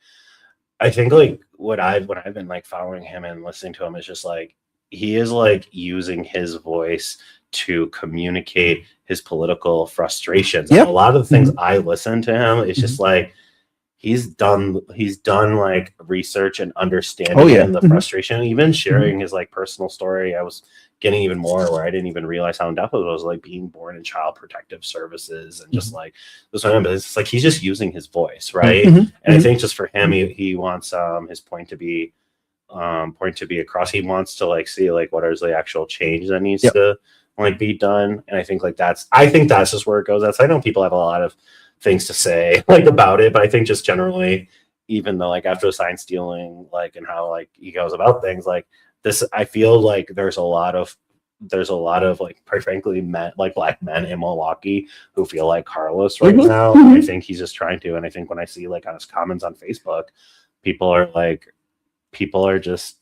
I think like when I've been like following him and listening to him, is just like he is like using his voice to communicate his political frustrations. Yeah. And a lot of the things I listen to him, it's just like he's done like research and understanding and the frustration, even sharing his like personal story. I was getting even more where I didn't even realize how in depth it was, like being born in child protective services and just like this one. But it's like he's just using his voice, right? And I think just for him, he wants his point to be across. He wants to like see like what is the actual change that needs to like be done. And I think that's just where it goes. I know people have a lot of things to say like about it, but I think just generally, even though like after the sign stealing, like and how like he goes about things like this, I feel like there's a lot of like, quite frankly, men, like black men in Milwaukee who feel like Carlos right now. I think he's just trying to, and I think when I see like on his comments on Facebook, people are just,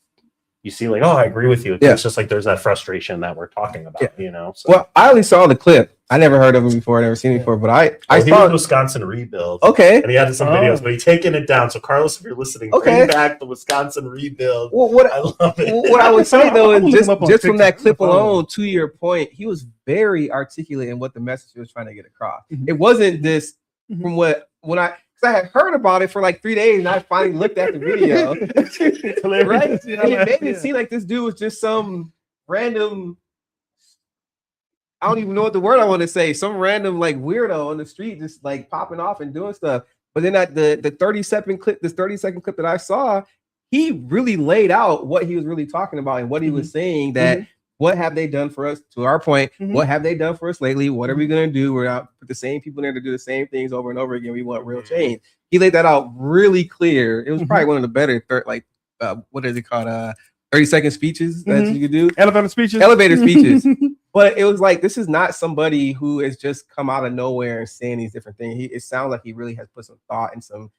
you see like, oh, I agree with you. It's just like there's that frustration that we're talking about, you know. So. Well, I only saw the clip. I never heard of him before. I never seen it before. But I saw the Wisconsin rebuild. Okay. And he had some videos, but he's taking it down. So Carlos, if you're listening, bring back the Wisconsin rebuild. Well, I love it. What I would say though is just from that clip alone, to your point, he was very articulate in what the message he was trying to get across. It wasn't this from when I had heard about it for like 3 days, and I finally looked at the video. Right? And it made it seem like this dude was just some random, I don't even know what the word I want to say, some random like weirdo on the street just like popping off and doing stuff. But then at the 30-second clip, this 30-second clip that I saw, he really laid out what he was really talking about and what he was saying, that what have they done for us? To our point, what have they done for us lately? What are we going to do? We're not put the same people in there to do the same things over and over again. We want real change. He laid that out really clear. It was probably one of the better, what is it called? 30-second speeches that you could do. Elevator speeches. But it was like, this is not somebody who has just come out of nowhere and saying these different things. It sounds like he really has put some thought and some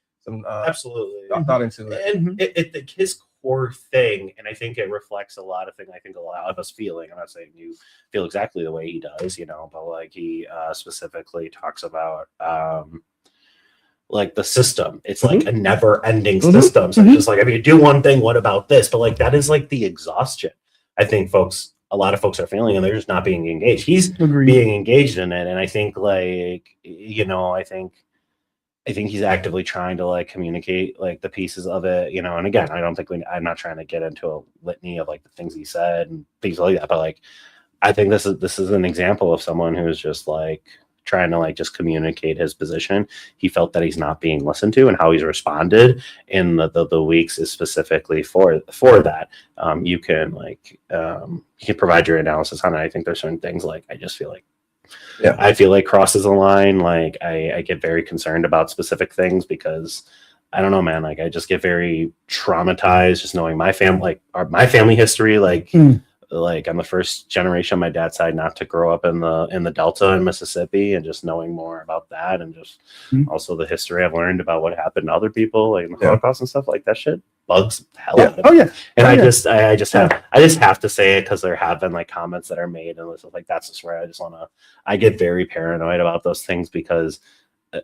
absolutely thought into it. And his core thing, and I think it reflects a lot of things I think a lot of us feeling. I'm not saying you feel exactly the way he does, you know, but like he specifically talks about like the system. It's like a never-ending system. So it's just like, I mean, you do one thing, what about this? But like that is like the exhaustion I think a lot of folks are feeling, and they're just not being engaged. He's being engaged in it, and I think like, you know, I think he's actively trying to like communicate like the pieces of it, you know. And again, I'm not trying to get into a litany of like the things he said and things like that, but like I think this is an example of someone who's just like trying to like just communicate his position. He felt that he's not being listened to, and how he's responded in the weeks is specifically for that. You can provide your analysis on it. I think there's certain things like I just feel like I feel like crosses a line. Like I get very concerned about specific things because I don't know, man. Like I just get very traumatized just knowing my family, my family history. Like I'm the first generation on my dad's side not to grow up in the Delta in Mississippi, and just knowing more about that, and just also the history I've learned about what happened to other people, like in the Holocaust and stuff like that. Shit bugs the hell out of me. Oh yeah. And I just have to say it because there have been like comments that are made and stuff like that's just where I get very paranoid about those things, because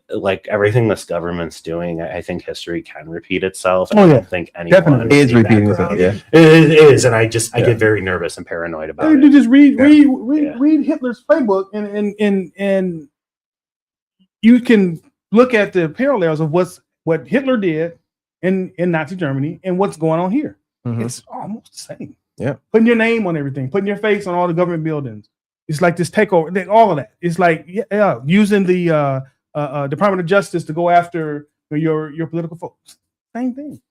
like everything this government's doing, I think history can repeat itself. And I don't think anyone is repeating itself. Yeah, it is, and I get very nervous and paranoid about it. You just read Hitler's playbook, and you can look at the parallels of what Hitler did in Nazi Germany and what's going on here. It's almost the same. Yeah, putting your name on everything, putting your face on all the government buildings. It's like this takeover, all of that. It's like using the Department of Justice to go after your political folks. Same thing.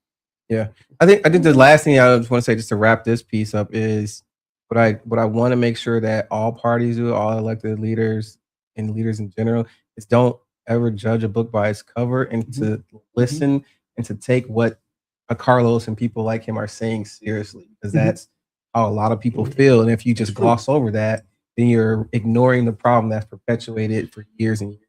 Yeah, I think the last thing I just want to say, just to wrap this piece up, is what I want to make sure that all parties do, all elected leaders and leaders in general, is don't ever judge a book by its cover, and to listen and to take what a Carlos and people like him are saying seriously, because that's how a lot of people feel. And if you just gloss over that, then you're ignoring the problem that's perpetuated for years and years.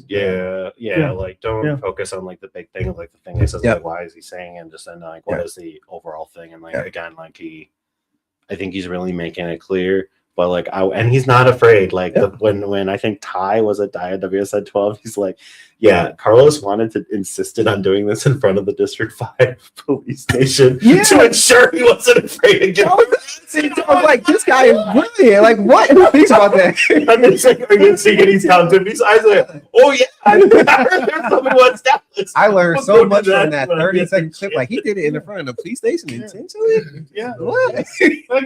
Yeah. Like don't focus on like the big thing, like the thing he says, like why is he saying, and just then like what is the overall thing, and like again, like I think he's really making it clear, But like, and he's not afraid. Like when I think Ty was at WSN 12, he's like, yeah, Carlos wanted to insisted on doing this in front of the District 5 police station to ensure he wasn't afraid to get. I was like, this guy is brilliant. Like, what? Who thinks about that? I'm just like, are you seeing any sound to me? So I was like, oh yeah, I heard somebody once down. I learned so much from that 30-second clip. Like, he did it in the front of the police station intentionally. Yeah, What? Like,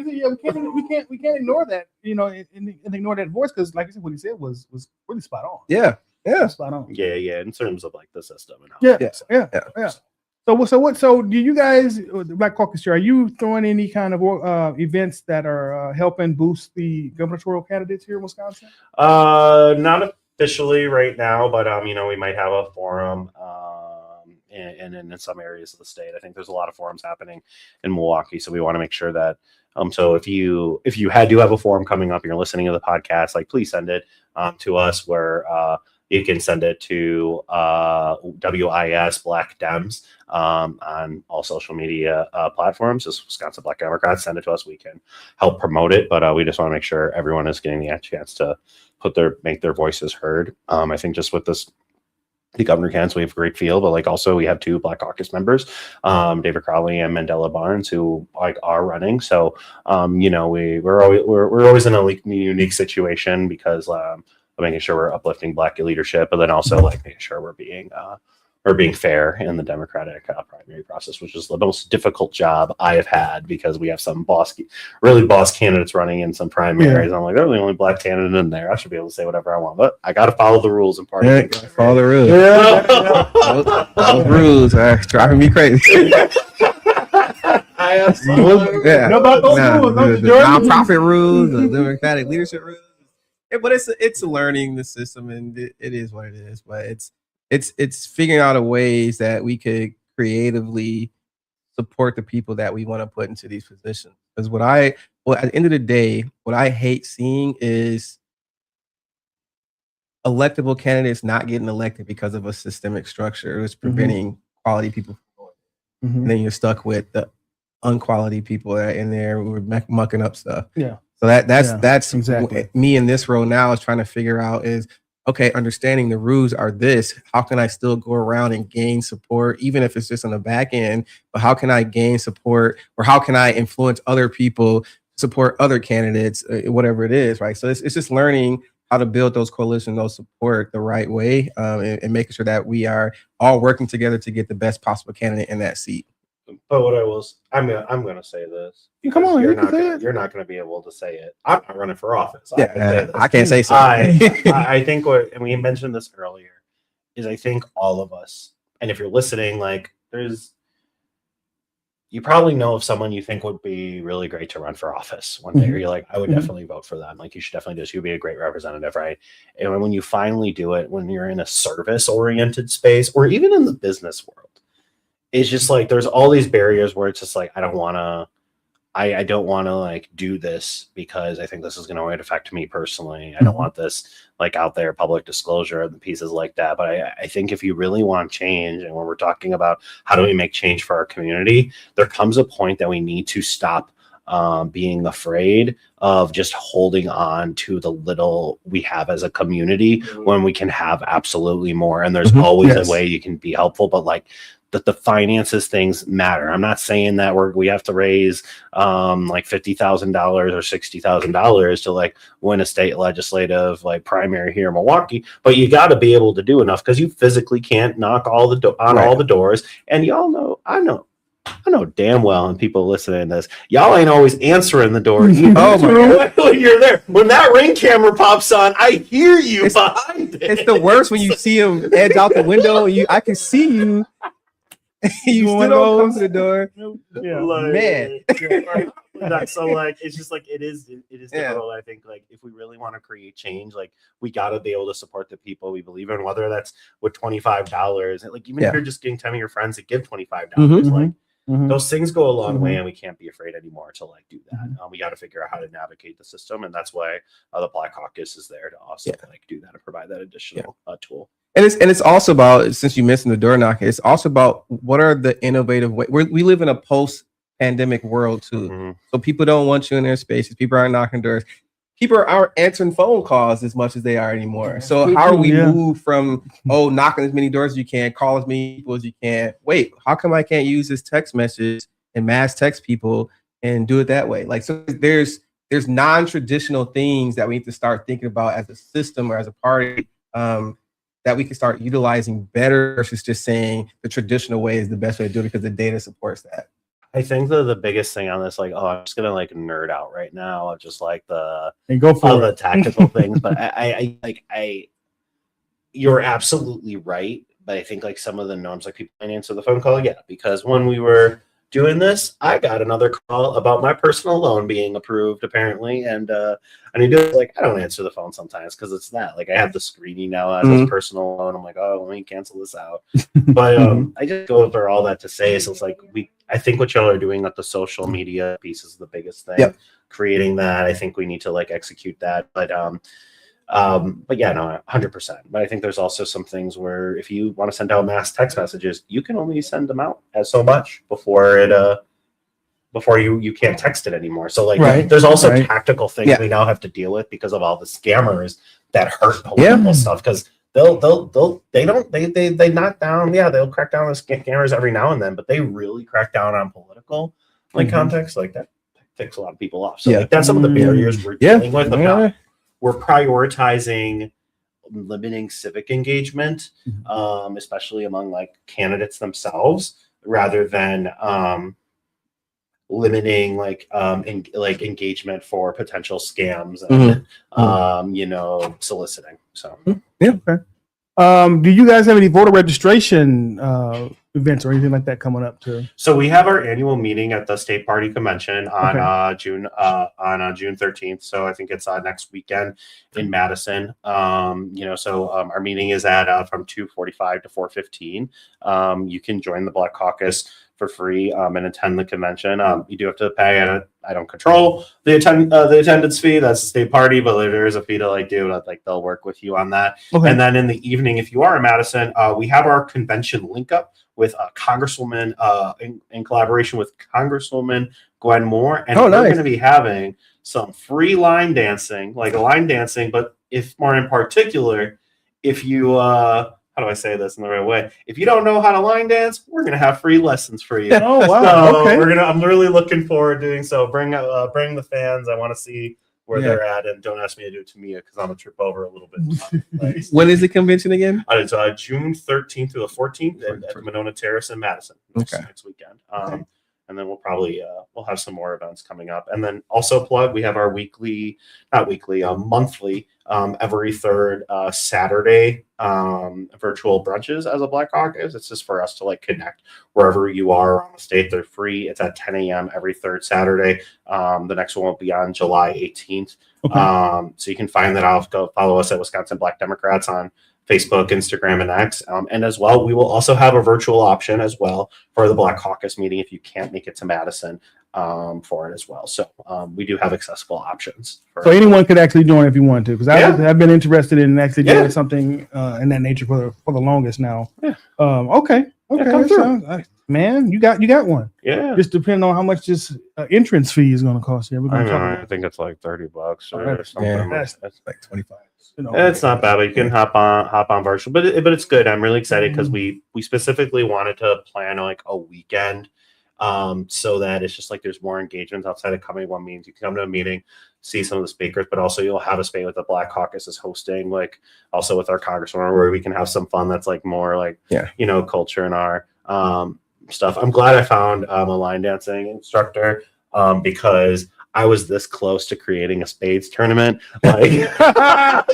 yeah, we can't ignore that, you know, and ignore that voice, because like I said, what he said was really spot on. Yeah. Spot on. Yeah. In terms of like the system and how. Yeah. So do you guys, the Black Caucus Chair, are you throwing any kind of events that are helping boost the gubernatorial candidates here in Wisconsin? Not officially right now, but you know, we might have a forum in some areas of the state. I think there's a lot of forums happening in Milwaukee, so we want to make sure that so if you do have a forum coming up and you're listening to the podcast, like, please send it to us, where you can send it to WIS Black Dems on all social media platforms. Just Wisconsin Black Democrats, send it to us. We can help promote it, but we just want to make sure everyone is getting the chance to make their voices heard. I think just with the governor candidates, we have a great field, but like also we have 2 Black Caucus members, David Crowley and Mandela Barnes, who like are running. So you know, we're always in a unique situation, because making sure we're uplifting Black leadership, but then also like making sure we're being fair in the Democratic primary process, which is the most difficult job I have had, because we have some really boss candidates running in some primaries. I'm like, they're the only Black candidate in there. I should be able to say whatever I want, but I got to follow the rules and party. Follow the rules. Those rules are driving me crazy. Know about those rules, the nonprofit rules, the Democratic leadership rules. Yeah, but it's learning the system, and it is what it is. But it's figuring out ways that we could creatively support the people that we want to put into these positions. Because at the end of the day, what I hate seeing is electable candidates not getting elected because of a systemic structure. It's preventing quality people from going. And then you're stuck with the unquality people that are in there who are mucking up stuff. Yeah. So that's exactly me in this role now, is trying to figure out is, okay, understanding the rules are this, how can I still go around and gain support, even if it's just on the back end, but how can I gain support, or how can I influence other people, support other candidates, whatever it is, right? So it's just learning how to build those coalitions, those support the right way, and making sure that we are all working together to get the best possible candidate in that seat. But what I'm gonna say this. Come on, you're not gonna be able to say it. I'm not running for office. I can't say so. I think and we mentioned this earlier, is I think all of us, and if you're listening, like, you probably know of someone you think would be really great to run for office one day, or you're like, I would definitely vote for them. Like, you should definitely do this. You'd be a great representative, right? And when you finally do it, when you're in a service-oriented space, or even in the business world, it's just like there's all these barriers where it's just like, I don't want to like do this because I think this is going to affect me personally. I don't want this like out there, public disclosure and pieces like that. But I think if you really want change, and when we're talking about how do we make change for our community, there comes a point that we need to stop being afraid of just holding on to the little we have as a community when we can have absolutely more. And there's always a way you can be helpful, but like, that the finances things matter. I'm not saying that we have to raise like $50,000 or $60,000 to like win a state legislative like primary here in Milwaukee, but you got to be able to do enough, because you physically can't knock all the all the doors. And y'all know, I know damn well, and people listening to this, y'all ain't always answering the door. When you're there, when that Ring camera pops on, I hear you behind it. It's the worst when you see him edge out the window. I can see you. You still don't come to the door. Man. So like, it's just like, it is difficult. I think like, if we really want to create change, like, we got to be able to support the people we believe in, whether that's with $25, like, even if you're just getting 10 of your friends to give $25, like, those things go a long way, and we can't be afraid anymore to like do that. We got to figure out how to navigate the system, and that's why the Black Caucus is there to also like do that and provide that additional tool. And it's also about, since you mentioned the door knocking, it's also about what are the innovative ways. We live in a post-pandemic world too, so people don't want you in their spaces. People aren't knocking doors. people aren't answering phone calls as much as they are anymore. So how do we move from knocking as many doors as you can, call as many people as you can? Wait, how come I can't use this text message and mass text people and do it that way? Like, so there's non-traditional things that we need to start thinking about as a system or as a party that we can start utilizing better versus just saying the traditional way is the best way to do it because the data supports that. I think the biggest thing on this, like, I'm just gonna like nerd out right now of just like the tactical things, but I you're absolutely right. But I think like some of the norms, like people can answer the phone call, because when we were doing this, I got another call about my personal loan being approved apparently, and I need to like I don't answer the phone sometimes because it's that like I have the screening now as a personal loan. I'm like, oh, let me cancel this out. But I just go over all that to say so it's like I think what y'all are doing with the social media piece is the biggest thing. Yep. Creating that, I think we need to like execute that, but yeah, no, 100%. But I think there's also some things where if you want to send out mass text messages, you can only send them out as so much before you can't text it anymore. So like there's also tactical things we now have to deal with because of all the scammers that hurt political stuff because they knock down, they'll crack down on scammers every now and then, but they really crack down on political like context like that takes a lot of people off. So like that's some of the barriers we're dealing with. We're prioritizing limiting civic engagement, especially among like candidates themselves, rather than limiting like engagement for potential scams and soliciting. So okay. Do you guys have any voter registration events or anything like that coming up too? So we have our annual meeting at the state party convention on June 13th. So I think it's next weekend in Madison. Our meeting is at from 2:45 to 4:15. You can join the Black Caucus for free and attend the convention. You do have to pay. I don't control the attendance fee. That's the state party, but there is a fee to like do. Like they'll work with you on that. Okay. And then in the evening, if you are in Madison, we have our convention link up with a Congresswoman in collaboration with Congresswoman Gwen Moore, and we're going to be having some free line dancing, but if more in particular, if you how do I say this in the right way? If you don't know how to line dance, we're gonna have free lessons for you. Oh wow! So I'm really looking forward to doing so. Bring the fans. I want to see where they're at, and don't ask me to do it to Mia because I'm gonna trip over a little bit. When is the convention again? It's June 13th through the 14th at Monona Terrace in Madison next weekend. And then we'll probably we'll have some more events coming up. And then also plug, we have our monthly, every third Saturday virtual brunches as a Black Caucus. It's just for us to like connect wherever you are around the state. They're free. It's at 10 a.m. every third Saturday. The next one will be on July 18th. Okay. So you can find that out. Go follow us at Wisconsin Black Democrats on Facebook, Instagram, and X. And as well, we will also have a virtual option as well for the Black Caucus meeting if you can't make it to Madison for it as well. So we do have accessible options. So anyone could actually join if you want to, because I've been interested in actually doing something in that nature for the longest now. Yeah. Okay. Man, you got one. Yeah. Just depending on how much this entrance fee is going to cost you. I think it's like $30 or something. Yeah, that's like 25. It's not bad, but you can hop on virtual. But it's good. I'm really excited because we specifically wanted to plan like a weekend, so that it's just like there's more engagements outside of coming to one meeting. You can come to a meeting, see some of the speakers, but also you'll have a space with the Black Caucus is hosting, like also with our congresswoman, where we can have some fun. That's like more like culture in our stuff. I'm glad I found a line dancing instructor because I was this close to creating a spades tournament, like that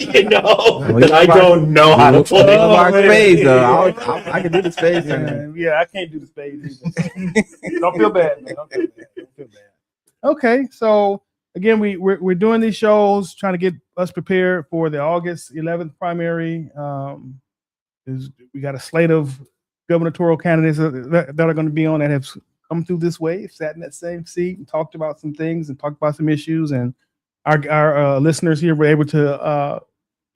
I don't know how to play spades. Though I can do the spades. I can't do the spades either. Don't feel bad, man. Don't feel bad. Okay, so again, we're doing these shows trying to get us prepared for the August 11th primary. We got a slate of gubernatorial candidates that are going to be on that have come through this way, sat in that same seat and talked about some things and talked about some issues, and our listeners here were able to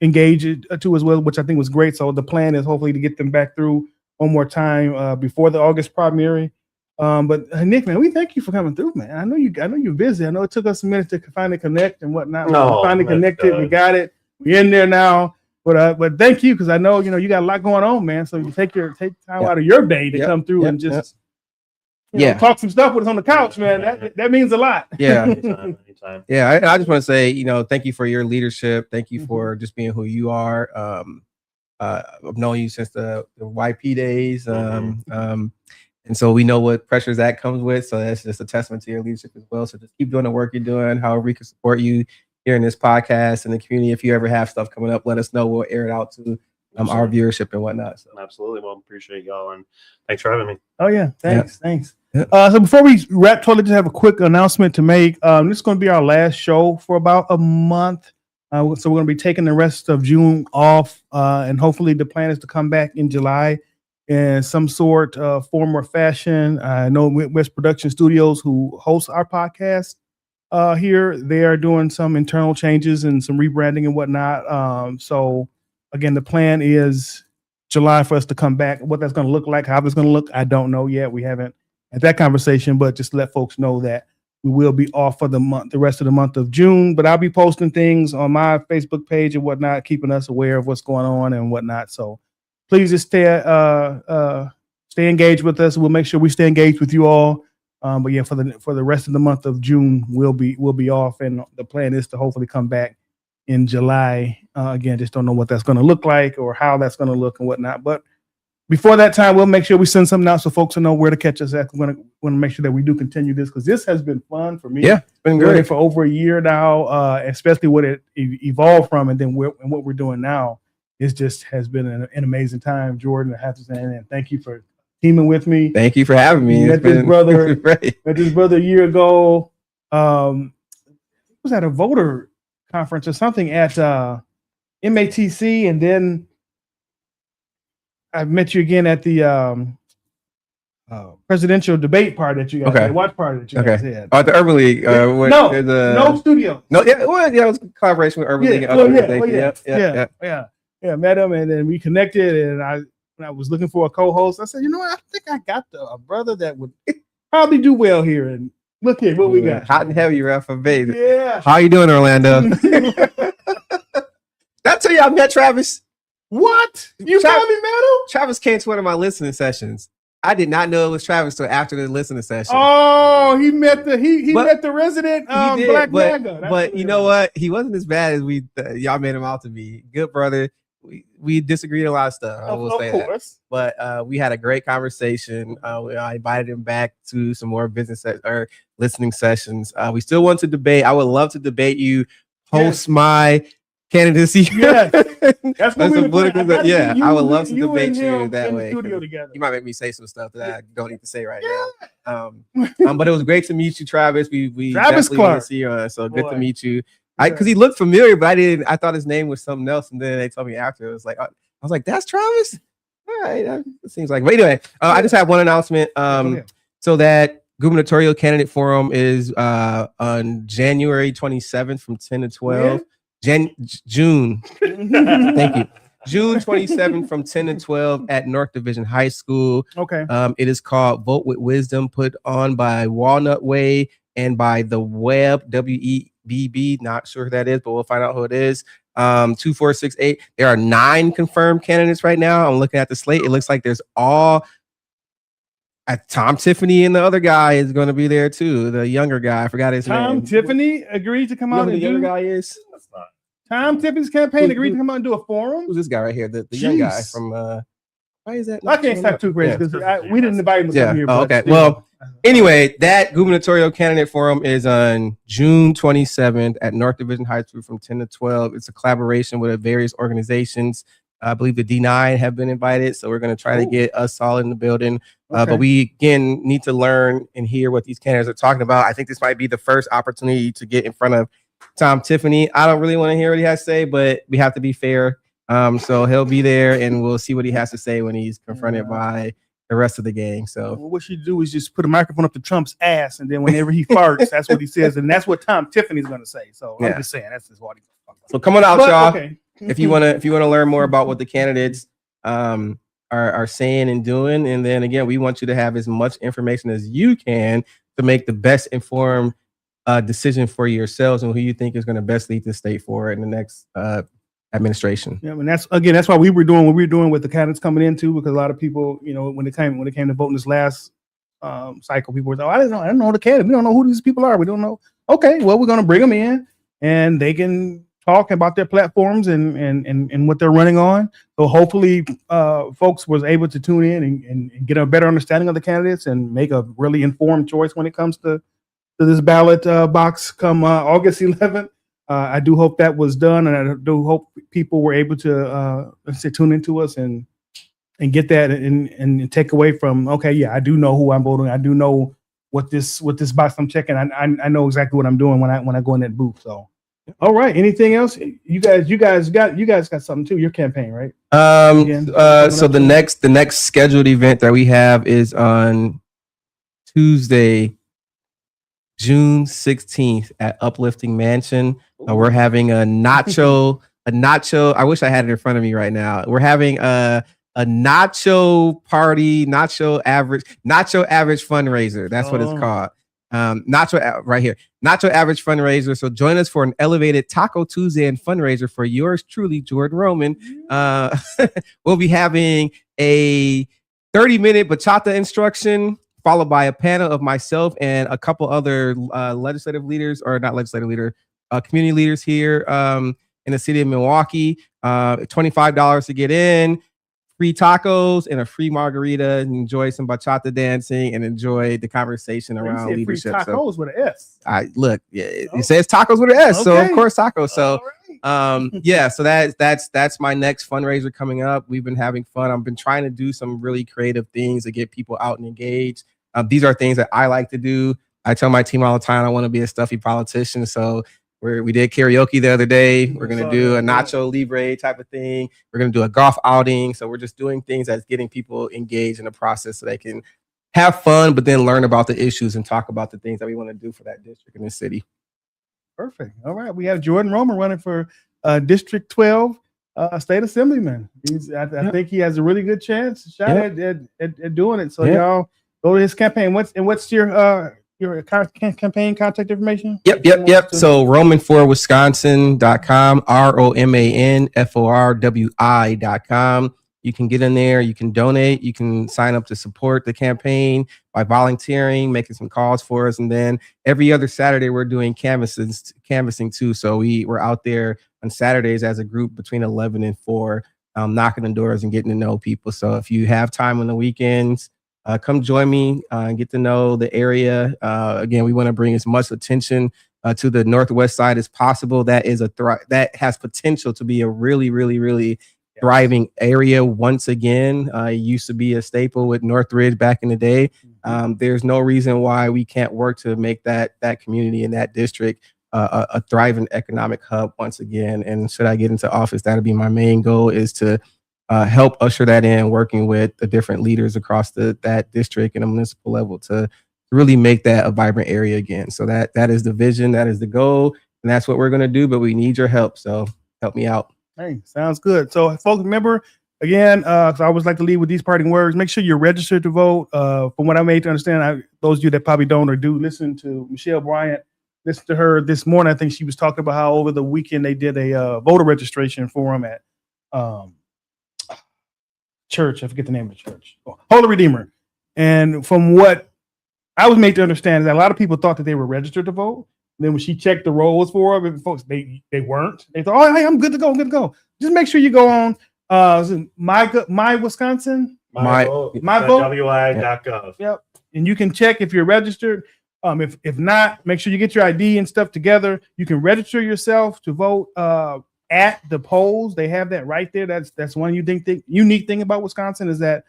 engage too as well, which I think was great. So the plan is hopefully to get them back through one more time before the August primary. But Nick, man, we thank you for coming through, man. I know you're busy. I know it took us a minute to finally connect and whatnot. No, we finally connected. We got it. We're in there now. But thank you, because I know you got a lot going on, man. So you take time out of your day to come through and just talk some stuff with us on the couch, man. That means a lot. Yeah. Anytime. Yeah, I just want to say, thank you for your leadership. Thank you for just being who you are. I've known you since the YP days. And so we know what pressures that comes with. So that's just a testament to your leadership as well. So just keep doing the work you're doing, however we can support you here in this podcast and the community. If you ever have stuff coming up, let us know. We'll air it out to our viewership and whatnot. So absolutely. Well, appreciate y'all, and thanks for having me. Oh yeah, thanks. So before we wrap, totally just have a quick announcement to make. This is going to be our last show for about a month. So we're going to be taking the rest of June off, and hopefully the plan is to come back in July in some sort of form or fashion. I know West Production Studios, who hosts our podcast here, they are doing some internal changes and some rebranding and whatnot. So again, the plan is July for us to come back. What that's going to look like, how it's going to look, I don't know yet. We haven't had that conversation, but just let folks know that we will be off for the rest of the month of June. But I'll be posting things on my Facebook page and whatnot, keeping us aware of what's going on and whatnot. So please just stay engaged with us. We'll make sure we stay engaged with you all. But yeah, for the rest of the month of June, we'll be off, and the plan is to hopefully come back in July. Again, just don't know what that's going to look like or how that's going to look and whatnot. But before that time, we'll make sure we send something out so folks will know where to catch us at. We're going to make sure that we do continue this, because this has been fun for me. Yeah, it's been great great for over a year now, especially what it evolved from, and then what we're doing now. It just has been an amazing time, Jordan. I have to say, and thank you for teaming with me. Thank you for having me. Met this brother great. Met this brother a year ago. It was at a voter conference or something at MATC, and then I met you again at the presidential debate party that you guys had, watch party that you guys had. Oh, at the Urban League. No studio. No, it was a collaboration with Urban League. Yeah, met him, and then we connected, and when I was looking for a co-host, I said, you know what? I think I got a brother that would probably do well here. And look here, what we got. Hot and heavy, Ralph and Bay. Yeah. How you doing, Orlando? Did I tell you I met Travis? What? You finally met him? Travis came to one of my listening sessions. I did not know it was Travis until after the listening session. Oh, he met the resident Black MAGA. But you know what? He wasn't as bad as y'all made him out to be. Good brother. We disagreed a lot of stuff. I will say that. But we had a great conversation. I invited him back to some more or listening sessions. We still want to debate. I would love to debate you, host my candidacy. Yeah, that's what we political. Yeah, I would love to debate you that way. Together. You might make me say some stuff that I don't need to say right now. But it was great to meet you, Travis. We Travis definitely Clark. want to see you. So good to meet you. Because he looked familiar, but I thought his name was something else, and then they told me after. I was like, that's Travis. All right, it seems like. But anyway, I just have one announcement. So that gubernatorial candidate forum is on January 27th from 10 to 12. June. Thank you. June 27th from 10 to 12 at North Division High School. Okay. It is called Vote with Wisdom, put on by Walnut Way and by the Web, WEBB. Not sure who that is, but we'll find out who it is. 2468. There are 9 confirmed candidates right now. I'm looking at the slate. It looks like there's all Tom Tiffany, and the other guy is going to be there too. The younger guy, I forgot his name. Tom Tiffany agreed to come out. The younger guy is. Tom Tiffany's campaign agreed to come out and do a forum. Who's this guy right here? The young guy from. Why is that? I can't stop too crazy because we didn't invite him to come here. Oh, okay. Well, anyway, that gubernatorial candidate forum is on June 27th at North Division High School from 10 to 12. It's a collaboration with various organizations. I believe the D9 have been invited, so we're going to try to get us all in the building. But we, again, need to learn and hear what these candidates are talking about. I think this might be the first opportunity to get in front of Tom Tiffany. I don't really want to hear what he has to say, but we have to be fair. So he'll be there, and we'll see what he has to say when he's confronted by the rest of the gang. So what you do is just put a microphone up to Trump's ass, and then whenever he farts, that's what he says, and that's what Tom Tiffany's going to say. So I'm just saying that's just what he's talking about. So come on out, y'all. Okay. If you wanna learn more about what the candidates are saying and doing. And then again, we want you to have as much information as you can to make the best informed decision for yourselves and who you think is going to best lead the state forward in the next administration. Yeah, and that's why we were doing what we were doing with the candidates coming into, because a lot of people, when it came to voting this last cycle, people were like, I don't know the candidate. We don't know who these people are. We don't know. Okay, well, we're going to bring them in and they can talk about their platforms and what they're running on. So hopefully folks was able to tune in and get a better understanding of the candidates and make a really informed choice when it comes to this ballot box come August 11th. I do hope that was done, and I do hope people were able to tune into us and get that and take away from, okay, yeah, I do know who I'm voting. I do know what this box I'm checking. I know exactly what I'm doing when I go in that booth. So, all right. Anything else? You guys got something too. Your campaign, right? So the next scheduled event that we have is on Tuesday, June 16th at Uplifting Mansion. We're having a nacho. I wish I had it in front of me right now. We're having a nacho party, nacho average fundraiser. That's what it's called. Right here, nacho average fundraiser. So join us for an elevated Taco Tuesday and fundraiser for yours truly, Jordan Roman. We'll be having a 30-minute bachata instruction, followed by a panel of myself and a couple other community leaders here in the city of Milwaukee. $25 to get in, free tacos and a free margarita, and enjoy some bachata dancing and enjoy the conversation around leadership. Free tacos with an S. It says tacos with an S, so of course tacos. So so that's my next fundraiser coming up. We've been having fun. I've been trying to do some really creative things to get people out and engaged. These are things that I like to do. I tell my team all the time I want to be a stuffy politician. So we did karaoke the other day. We're going to do a Nacho Libre type of thing. We're going to do a golf outing. So we're just doing things that's getting people engaged in the process so they can have fun, but then learn about the issues and talk about the things that we want to do for that district in the city. Perfect. All right. We have Jordan Roman running for District 12 State Assemblyman. I think he has a really good shot at doing it. So y'all go to his campaign. What's your campaign contact information? Yep. So Roman4Wisconsin.com, ROMANFORWI.com. You can get in there, you can donate, you can sign up to support the campaign by volunteering, making some calls for us. And then every other Saturday we're doing canvassing too. So we're out there on Saturdays as a group between 11 and 4, knocking on doors and getting to know people. So if you have time on the weekends, come join me and get to know the area. Again, we want to bring as much attention to the Northwest side as possible. That is that has potential to be a really, really, really thriving area once again. It used to be a staple with Northridge back in the day. There's no reason why we can't work to make that community in that district a thriving economic hub once again. And should I get into office, that'll be my main goal, is to help usher that in, working with the different leaders across that district and a municipal level to really make that a vibrant area again. So that is the vision, that is the goal, and that's what we're going to do. But we need your help, so help me out. Hey, sounds good. So, folks, remember again, because I always like to leave with these parting words. Make sure you're registered to vote. From what I made to understand, those of you that probably don't or do listen to Michelle Bryant, listen to her this morning. I think she was talking about how over the weekend they did a voter registration forum at church. I forget the name of the church. Holy Redeemer. And from what I was made to understand is that a lot of people thought that they were registered to vote. And then when she checked the rolls for them, folks, they weren't. They thought, oh, hey, I'm good to go. Just make sure you go on my Wisconsin. My vote. WI.gov. Yep. And you can check if you're registered. If not, make sure you get your ID and stuff together. You can register yourself to vote at the polls. They have that right there. That's one unique thing about Wisconsin is that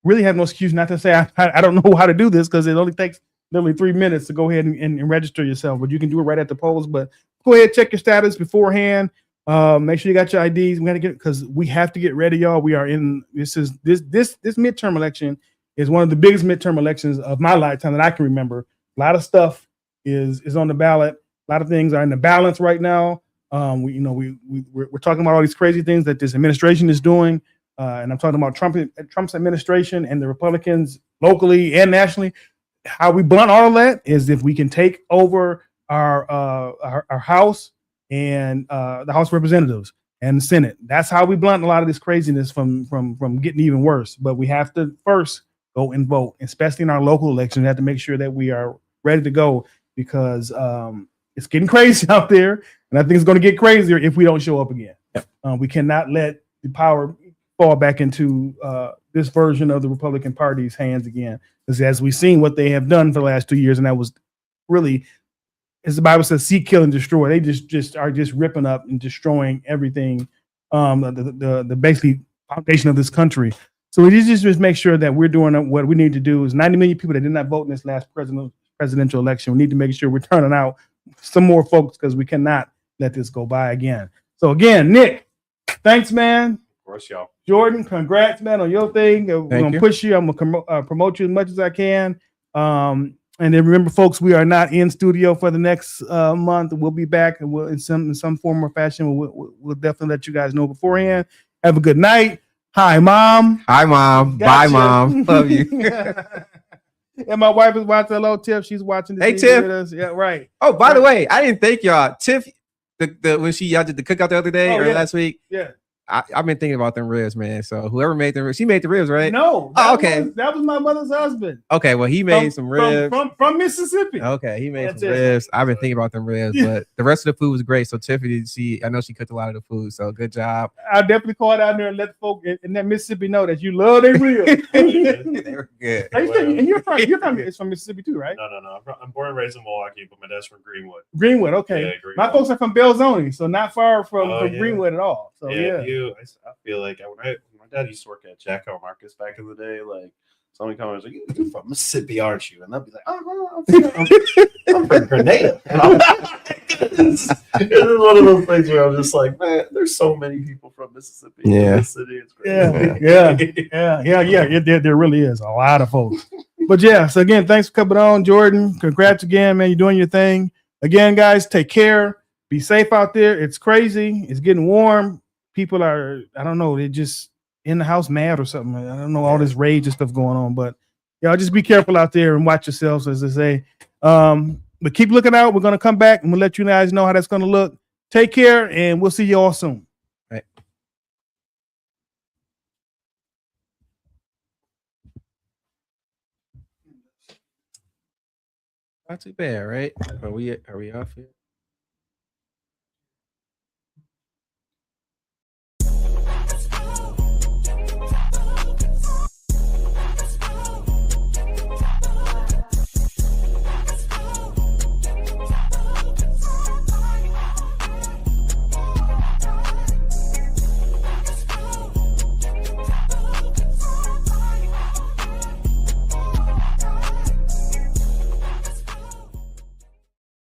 really have no excuse not to say I don't know how to do this, because it only takes literally 3 minutes to go ahead and register yourself. But you can do it right at the polls. But go ahead, check your status beforehand. Make sure you got your IDs. We got to get, because we have to get ready, y'all. We are in this midterm election is one of the biggest midterm elections of my lifetime that I can remember. A lot of stuff is on the ballot. A lot of things are in the balance right now. We're talking about all these crazy things that this administration is doing. and I'm talking about Trump's administration and the Republicans locally and nationally. How we blunt all of that is if we can take over our House and the House of Representatives and the Senate. That's how we blunt a lot of this craziness from getting even worse. But we have to first go and vote, especially in our local elections. We have to make sure that we are ready to go because it's getting crazy out there, and I think it's going to get crazier if we don't show up again. Yep. We cannot let the power fall back into this version of the Republican Party's hands again, because as we've seen what they have done for the last 2 years, and that was really, as the Bible says, seek, kill, and destroy. They just are ripping up and destroying everything, the basically foundation of this country. So we just make sure that we're doing what we need to do. Is 90 million people that did not vote in this last presidential election. We need to make sure we're turning out some more folks because we cannot let this go by again. So again, Nick, thanks, man. Of course, y'all. Jordan, congrats, man, on your thing. We're going to push you. I'm going to promote you as much as I can. And then remember, folks, we are not in studio for the next month. We'll be back and we'll in some form or fashion. We'll definitely let you guys know beforehand. Have a good night. Hi, Mom. Hi, Mom. Bye, Mom. Love you. And my wife is watching. Hello, Tiff. She's watching this. Hey, Tiff. With us. Yeah, right. Oh, by the way, I didn't thank y'all. Tiff, when y'all did the cookout the other day or last week. Yeah. I've been thinking about them ribs, man. So whoever made them, she made the ribs, right? No. Okay. That was my mother's husband. Okay, well, he made some ribs. From Mississippi. Okay, he made some ribs. I've been thinking about them ribs, but the rest of the food was great. So Tiffany, I know she cooked a lot of the food. So good job. I'll definitely call down there and let the folk in that Mississippi know that you love their ribs. They were good. And you're from Mississippi too, right? No. I'm born and raised in Milwaukee, but my dad's from Greenwood. Greenwood, okay. Yeah, Greenwood. My folks are from Belzoni, so not far from Greenwood at all. So I feel like when my dad used to work at Jacko Marcus back in the day, like somebody comes like, "You're from Mississippi, aren't you?" And they'll be like, "Oh, I'm from Grenada." And I'm like, it's one of those things where I'm just like, man, there's so many people from Mississippi in this city. It's crazy. Yeah. There really is a lot of folks. But yeah, so again, thanks for coming on, Jordan. Congrats again, man. You're doing your thing. Again, guys, take care. Be safe out there. It's crazy. It's getting warm. People are, I don't know, they're just in the house mad or something. I don't know, all this rage and stuff going on, but y'all just be careful out there and watch yourselves, as they say. But keep looking out. We're going to come back and we'll let you guys know how that's going to look. Take care, and we'll see you all soon. Right. Not too bad, right? Are we off here?